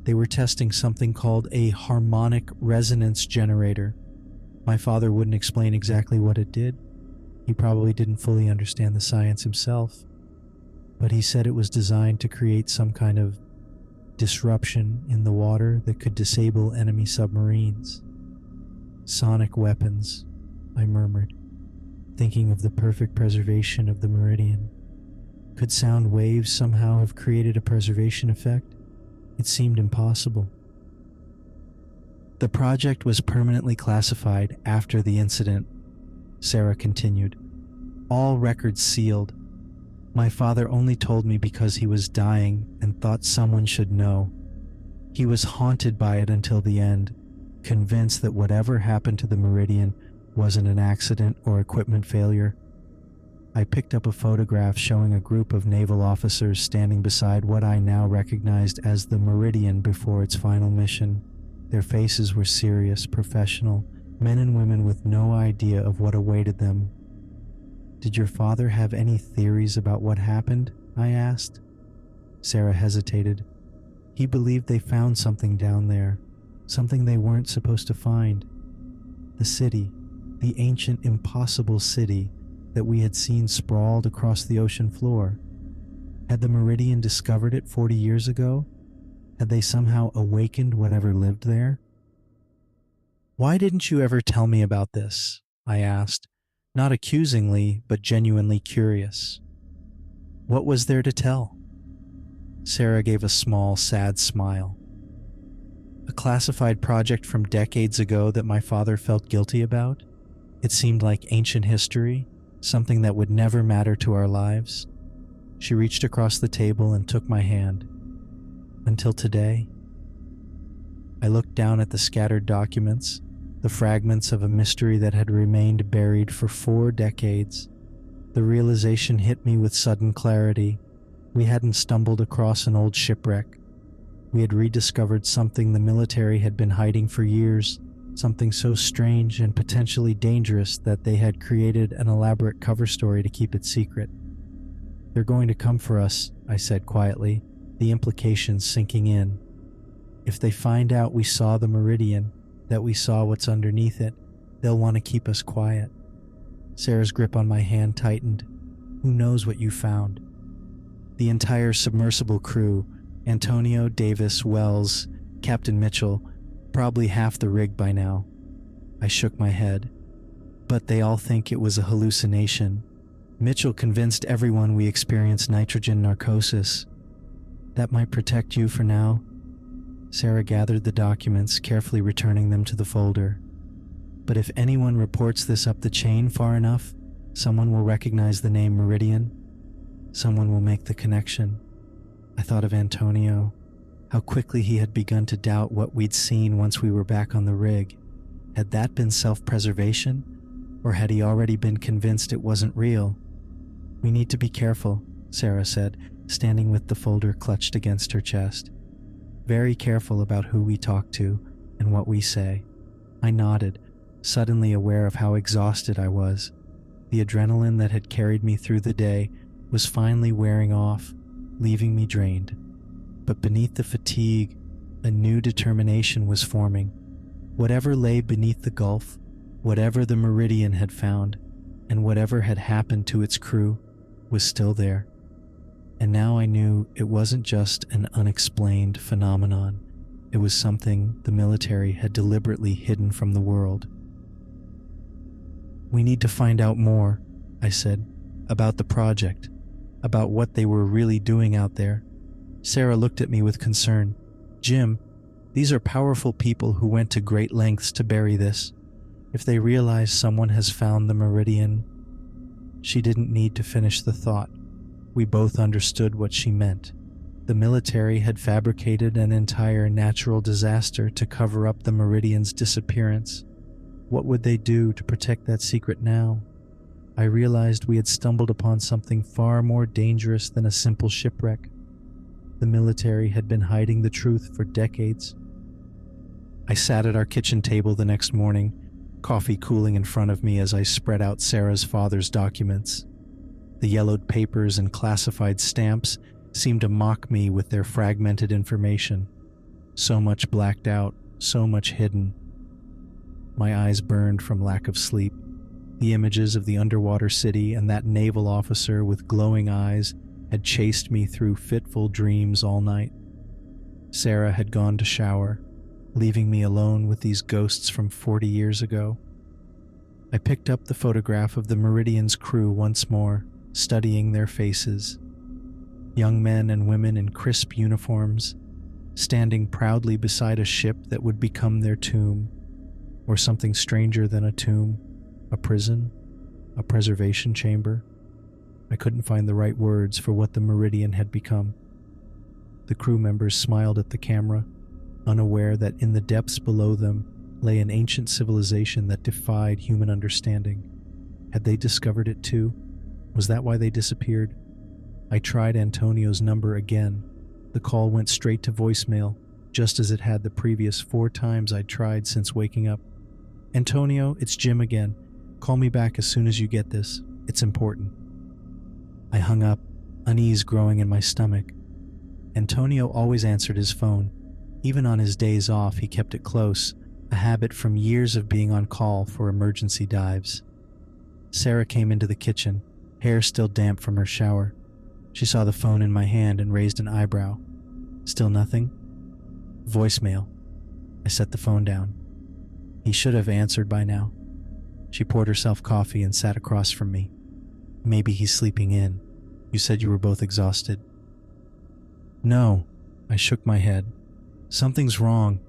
They were testing something called a harmonic resonance generator. My father wouldn't explain exactly what it did. He probably didn't fully understand the science himself, but he said it was designed to create some kind of disruption in the water that could disable enemy submarines. "Sonic weapons," I murmured, thinking of the perfect preservation of the Meridian. Could sound waves somehow have created a preservation effect? It seemed impossible. "The project was permanently classified after the incident," Sarah continued. "All records sealed. My father only told me because he was dying and thought someone should know. He was haunted by it until the end, convinced that whatever happened to the Meridian wasn't an accident or equipment failure." I picked up a photograph showing a group of naval officers standing beside what I now recognized as the Meridian before its final mission. Their faces were serious, professional, men and women with no idea of what awaited them. "Did your father have any theories about what happened?" I asked. Sarah hesitated. "He believed they found something down there, something they weren't supposed to find. The city, the ancient, impossible city that we had seen sprawled across the ocean floor. Had the Meridian discovered it 40 years ago? Had they somehow awakened whatever lived there? "Why didn't you ever tell me about this?" I asked, not accusingly, but genuinely curious. "What was there to tell?" Sarah gave a small, sad smile. "A classified project from decades ago that my father felt guilty about. It seemed like ancient history, something that would never matter to our lives." She reached across the table and took my hand. "Until today." I looked down at the scattered documents, the fragments of a mystery that had remained buried for 4 decades. The realization hit me with sudden clarity. We hadn't stumbled across an old shipwreck. We had rediscovered something the military had been hiding for years, something so strange and potentially dangerous that they had created an elaborate cover story to keep it secret. "They're going to come for us," I said quietly, the implications sinking in. "If they find out we saw the meridian, that we saw what's underneath it, they'll want to keep us quiet." Sarah's grip on my hand tightened. "Who knows what you found?" "The entire submersible crew, Antonio, Davis, Wells, Captain Mitchell, probably half the rig by now." I shook my head. "But they all think it was a hallucination. Mitchell convinced everyone we experienced nitrogen narcosis. That might protect you for now." Sarah gathered the documents, carefully returning them to the folder. "But if anyone reports this up the chain far enough, someone will recognize the name Meridian. Someone will make the connection." I thought of Antonio, how quickly he had begun to doubt what we'd seen once we were back on the rig. Had that been self-preservation, or had he already been convinced it wasn't real? "We need to be careful," Sarah said, standing with the folder clutched against her chest. "Very careful about who we talk to and what we say." I nodded, suddenly aware of how exhausted I was. The adrenaline that had carried me through the day was finally wearing off, leaving me drained. But beneath the fatigue, a new determination was forming. Whatever lay beneath the gulf, whatever the Meridian had found, and whatever had happened to its crew, was still there. And now I knew it wasn't just an unexplained phenomenon. It was something the military had deliberately hidden from the world. "We need to find out more," I said, "about the project, about what they were really doing out there." Sarah looked at me with concern. "Jim, these are powerful people who went to great lengths to bury this. If they realize someone has found the Meridian..." She didn't need to finish the thought. We both understood what she meant. The military had fabricated an entire natural disaster to cover up the Meridian's disappearance. What would they do to protect that secret now? I realized we had stumbled upon something far more dangerous than a simple shipwreck. The military had been hiding the truth for decades. I sat at our kitchen table the next morning, coffee cooling in front of me as I spread out Sarah's father's documents. The yellowed papers and classified stamps seemed to mock me with their fragmented information. So much blacked out, so much hidden. My eyes burned from lack of sleep. The images of the underwater city and that naval officer with glowing eyes had chased me through fitful dreams all night. Sarah had gone to shower, leaving me alone with these ghosts from 40 years ago. I picked up the photograph of the Meridian's crew once more, studying their faces. Young men and women in crisp uniforms, standing proudly beside a ship that would become their tomb, or something stranger than a tomb, a prison, a preservation chamber. I couldn't find the right words for what the Meridian had become. The crew members smiled at the camera, unaware that in the depths below them lay an ancient civilization that defied human understanding. Had they discovered it too? Was that why they disappeared? I tried Antonio's number again. The call went straight to voicemail, just as it had the previous 4 times I'd tried since waking up. "Antonio, it's Jim again. Call me back as soon as you get this. It's important." I hung up, unease growing in my stomach. Antonio always answered his phone. Even on his days off, he kept it close, a habit from years of being on call for emergency dives. Sarah came into the kitchen, hair still damp from her shower. She saw the phone in my hand and raised an eyebrow. "Still nothing?" Voicemail. I set the phone down. He should have answered by now. She poured herself coffee and sat across from me. Maybe he's sleeping in. You said you were both exhausted. No, I shook my head. Something's wrong.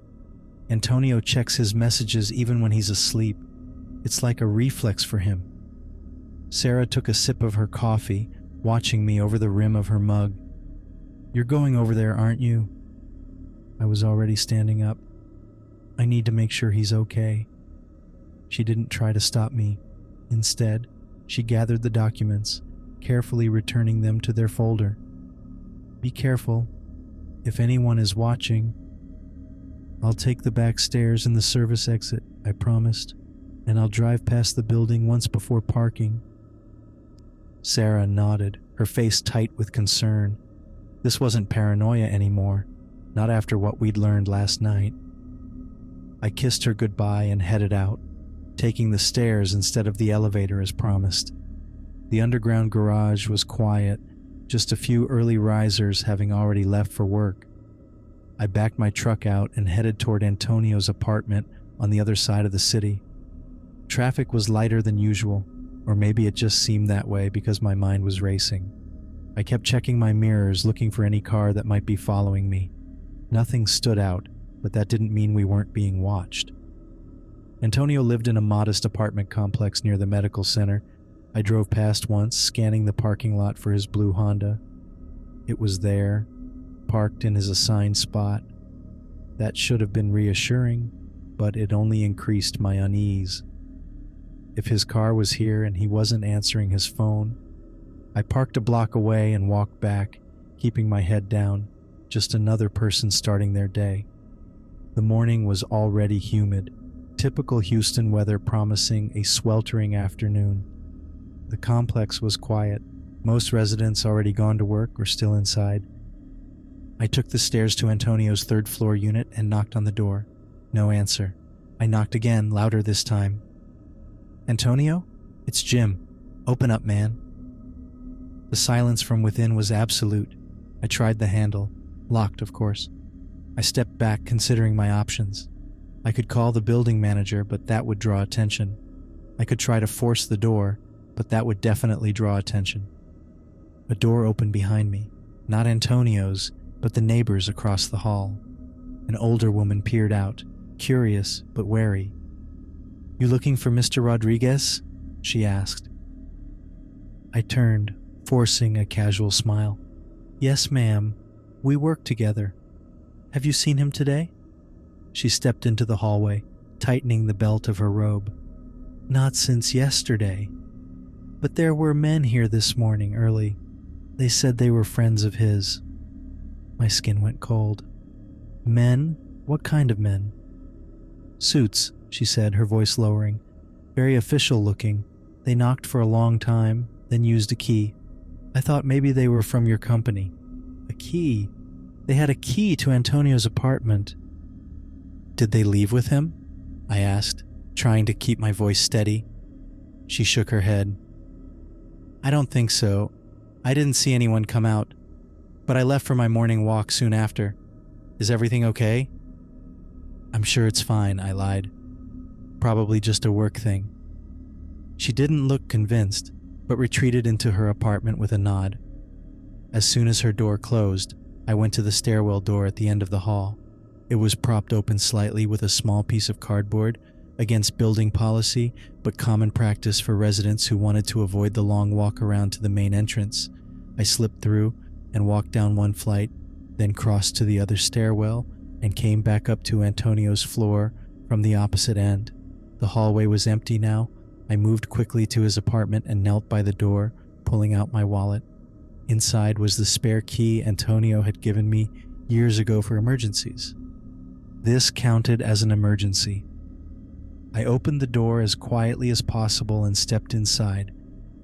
Antonio checks his messages even when he's asleep. It's like a reflex for him. Sarah took a sip of her coffee, watching me over the rim of her mug. You're going over there, aren't you? I was already standing up. I need to make sure he's okay. She didn't try to stop me. Instead, she gathered the documents, carefully returning them to their folder. Be careful. If anyone is watching, I'll take the back stairs and the service exit, I promised, and I'll drive past the building once before parking. Sarah nodded, her face tight with concern. This wasn't paranoia anymore, not after what we'd learned last night. I kissed her goodbye and headed out, taking the stairs instead of the elevator as promised. The underground garage was quiet, just a few early risers having already left for work. I backed my truck out and headed toward Antonio's apartment on the other side of the city. Traffic was lighter than usual, or maybe it just seemed that way because my mind was racing. I kept checking my mirrors, looking for any car that might be following me. Nothing stood out, but that didn't mean we weren't being watched. Antonio lived in a modest apartment complex near the medical center. I drove past once, scanning the parking lot for his blue Honda. It was there, parked in his assigned spot. That should have been reassuring, but it only increased my unease. If his car was here and he wasn't answering his phone, I parked a block away and walked back, keeping my head down, just another person starting their day. The morning was already humid, typical Houston weather promising a sweltering afternoon. The complex was quiet, most residents already gone to work or still inside. I took the stairs to Antonio's third-floor unit and knocked on the door. No answer. I knocked again, louder this time. Antonio? It's Jim. Open up, man. The silence from within was absolute. I tried the handle. Locked, of course. I stepped back, considering my options. I could call the building manager, but that would draw attention. I could try to force the door, but that would definitely draw attention. A door opened behind me. Not Antonio's, but the neighbor's across the hall. An older woman peered out, curious but wary. You looking for Mr. Rodriguez? She asked. I turned, forcing a casual smile. Yes, ma'am. We work together. Have you seen him today? She stepped into the hallway, tightening the belt of her robe. Not since yesterday. But there were men here this morning early. They said they were friends of his. My skin went cold. Men? What kind of men? Suits, she said, her voice lowering. Very official looking. They knocked for a long time, then used a key. I thought maybe they were from your company. A key? They had a key to Antonio's apartment. Did they leave with him? I asked, trying to keep my voice steady. She shook her head. I don't think so. I didn't see anyone come out, but I left for my morning walk soon after. Is everything okay? I'm sure it's fine, I lied. Probably just a work thing. She didn't look convinced, but retreated into her apartment with a nod. As soon as her door closed, I went to the stairwell door at the end of the hall. It was propped open slightly with a small piece of cardboard, against building policy, but common practice for residents who wanted to avoid the long walk around to the main entrance. I slipped through and walked down one flight, then crossed to the other stairwell and came back up to Antonio's floor from the opposite end. The hallway was empty now. I moved quickly to his apartment and knelt by the door, pulling out my wallet. Inside was the spare key Antonio had given me years ago for emergencies. This counted as an emergency. I opened the door as quietly as possible and stepped inside,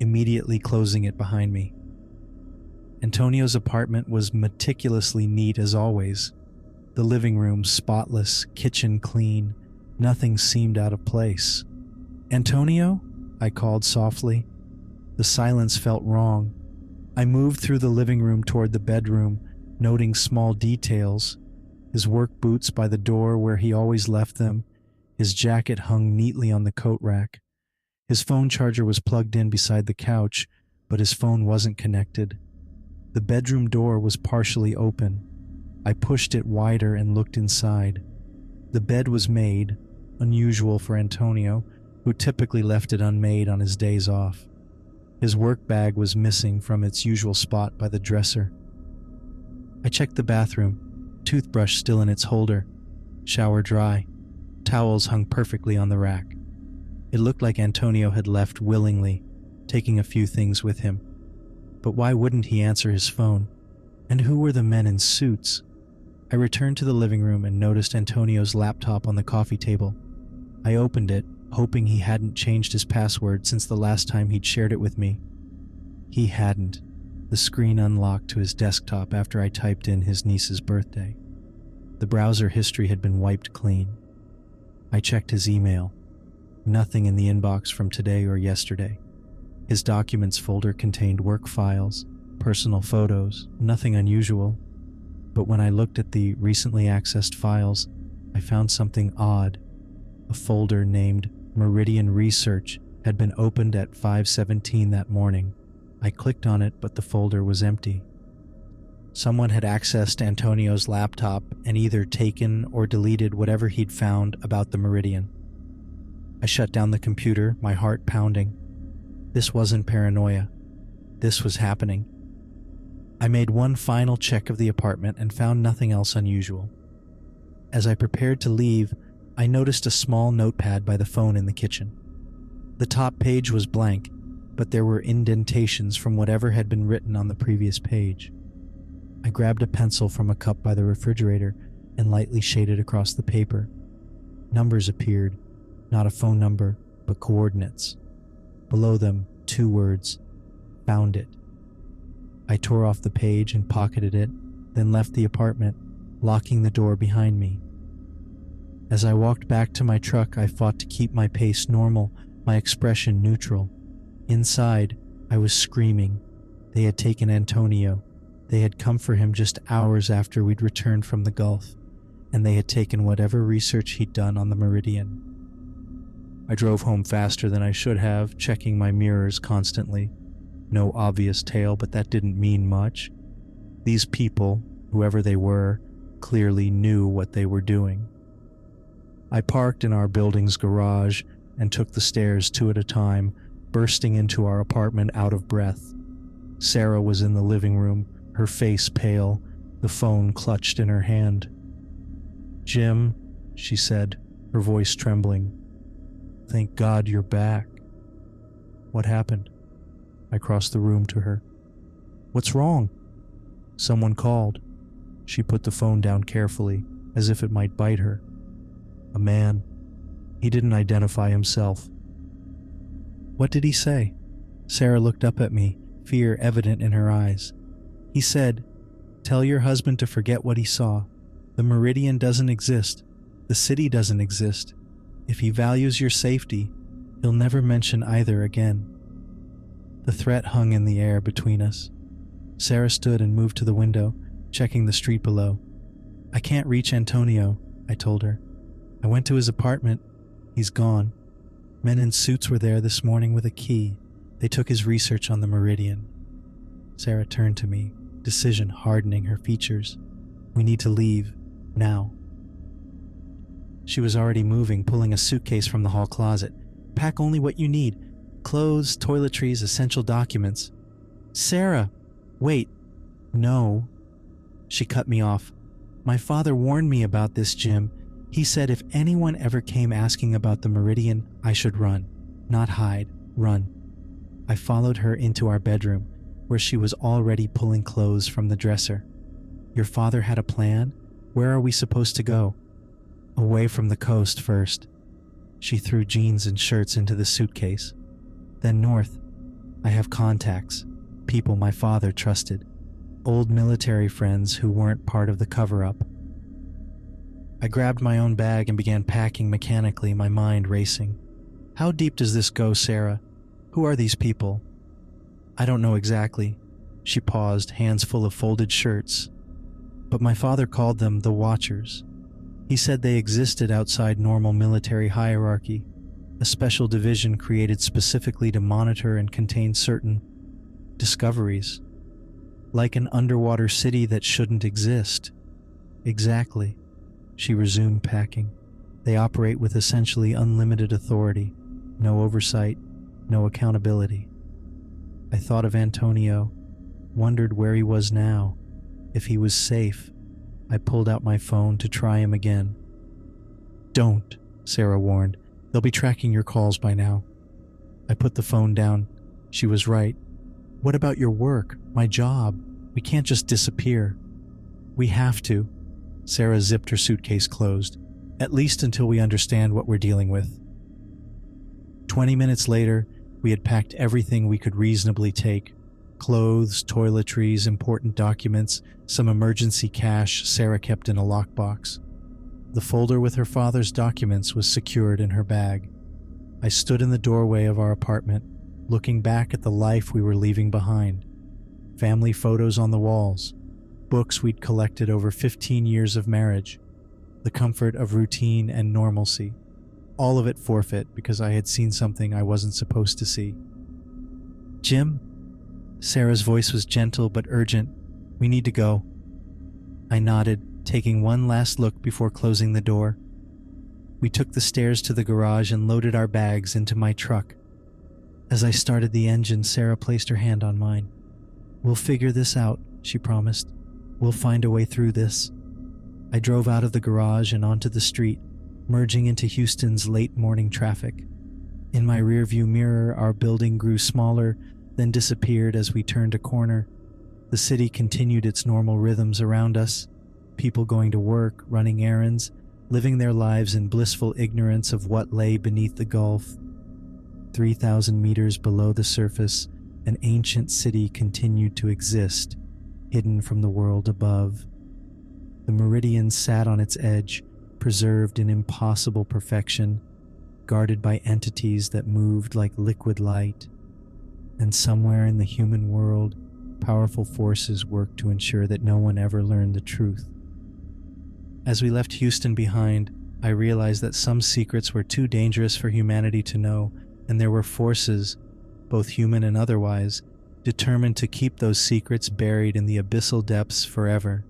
immediately closing it behind me. Antonio's apartment was meticulously neat as always. The living room spotless, kitchen clean. Nothing seemed out of place. Antonio? I called softly. The silence felt wrong. I moved through the living room toward the bedroom, noting small details. his work boots by the door where he always left them, his jacket hung neatly on the coat rack. His phone charger was plugged in beside the couch, but his phone wasn't connected. The bedroom door was partially open. I pushed it wider and looked inside. The bed was made, unusual for Antonio, who typically left it unmade on his days off. His work bag was missing from its usual spot by the dresser. I checked the bathroom, toothbrush still in its holder, shower dry, towels hung perfectly on the rack. It looked like Antonio had left willingly, taking a few things with him. But why wouldn't he answer his phone? And who were the men in suits? I returned to the living room and noticed Antonio's laptop on the coffee table. I opened it, hoping he hadn't changed his password since the last time he'd shared it with me. He hadn't. The screen unlocked to his desktop after I typed in his niece's birthday. The browser history had been wiped clean. I checked his email. Nothing in the inbox from today or yesterday. His documents folder contained work files, personal photos, nothing unusual. But when I looked at the recently accessed files, I found something odd. A folder named Meridian Research had been opened at 5:17 that morning. I clicked on it, but the folder was empty. Someone had accessed Antonio's laptop and either taken or deleted whatever he'd found about the Meridian. I shut down the computer, my heart pounding. This wasn't paranoia. This was happening. I made one final check of the apartment and found nothing else unusual. As I prepared to leave, I noticed a small notepad by the phone in the kitchen. The top page was blank, but there were indentations from whatever had been written on the previous page. I grabbed a pencil from a cup by the refrigerator and lightly shaded across the paper. Numbers appeared, not a phone number, but coordinates. Below them, 2 words, "Found it." I tore off the page and pocketed it, then left the apartment, locking the door behind me. As I walked back to my truck, I fought to keep my pace normal, my expression neutral. Inside, I was screaming. They had taken Antonio. They had come for him just hours after we'd returned from the Gulf, and they had taken whatever research he'd done on the Meridian. I drove home faster than I should have, checking my mirrors constantly. No obvious tail, but that didn't mean much. These people, whoever they were, clearly knew what they were doing. I parked in our building's garage and took the stairs 2 at a time, bursting into our apartment out of breath. Sarah was in the living room, her face pale, the phone clutched in her hand. "Jim," she said, her voice trembling. "Thank God you're back." "What happened?" I crossed the room to her. "What's wrong?" "Someone called." She put the phone down carefully, as if it might bite her. "A man. He didn't identify himself." "What did he say?" Sarah looked up at me, fear evident in her eyes. "He said, 'Tell your husband to forget what he saw. The Meridian doesn't exist. The city doesn't exist. If he values your safety, he'll never mention either again.'" The threat hung in the air between us. Sarah stood and moved to the window, checking the street below. "I can't reach Antonio," I told her. "I went to his apartment. He's gone. Men in suits were there this morning with a key. They took his research on the Meridian." Sarah turned to me, decision hardening her features. "We need to leave, now." She was already moving, pulling a suitcase from the hall closet. "Pack only what you need. Clothes, toiletries, essential documents." "Sarah, wait. No." She cut me off. "My father warned me about this, Jim. He said if anyone ever came asking about the Meridian, I should run. Not hide, run." I followed her into our bedroom, where she was already pulling clothes from the dresser. "Your father had a plan? Where are we supposed to go?" "Away from the coast first." She threw jeans and shirts into the suitcase. "Then north. I have contacts, people my father trusted, old military friends who weren't part of the cover-up." I grabbed my own bag and began packing mechanically, my mind racing. "How deep does this go, Sarah? Who are these people?" "I don't know exactly." She paused, hands full of folded shirts. but my father called them the Watchers. He said they existed outside normal military hierarchy, a special division created specifically to monitor and contain certain discoveries. Like an underwater city that shouldn't exist. Exactly. She resumed packing. They operate with essentially unlimited authority, no oversight, no accountability. I thought of Antonio, wondered where he was now, if he was safe. I pulled out my phone to try him again. "Don't," Sarah warned. "They'll be tracking your calls by now." I put the phone down. She was right. "What about your work, my job? We can't just disappear." "We have to." Sarah zipped her suitcase closed. "At least until we understand what we're dealing with." 20 minutes later, we had packed everything we could reasonably take. Clothes, toiletries, important documents, some emergency cash Sarah kept in a lockbox. The folder with her father's documents was secured in her bag. I stood in the doorway of our apartment, looking back at the life we were leaving behind. Family photos on the walls, books we'd collected over 15 years of marriage, the comfort of routine and normalcy. All of it forfeit because I had seen something I wasn't supposed to see. "Jim?" Sarah's voice was gentle but urgent. "We need to go." I nodded, taking one last look before closing the door. We took the stairs to the garage and loaded our bags into my truck. As I started the engine, Sarah placed her hand on mine. "We'll figure this out," she promised. "We'll find a way through this." I drove out of the garage and onto the street, merging into Houston's late morning traffic. In my rearview mirror, our building grew smaller, then disappeared as we turned a corner. The city continued its normal rhythms around us, people going to work, running errands, living their lives in blissful ignorance of what lay beneath the gulf. 3,000 meters below the surface, an ancient city continued to exist, hidden from the world above. The meridian sat on its edge, preserved in impossible perfection, guarded by entities that moved like liquid light. And somewhere in the human world, powerful forces worked to ensure that no one ever learned the truth. As we left Houston behind, I realized that some secrets were too dangerous for humanity to know, and there were forces, both human and otherwise, determined to keep those secrets buried in the abyssal depths forever.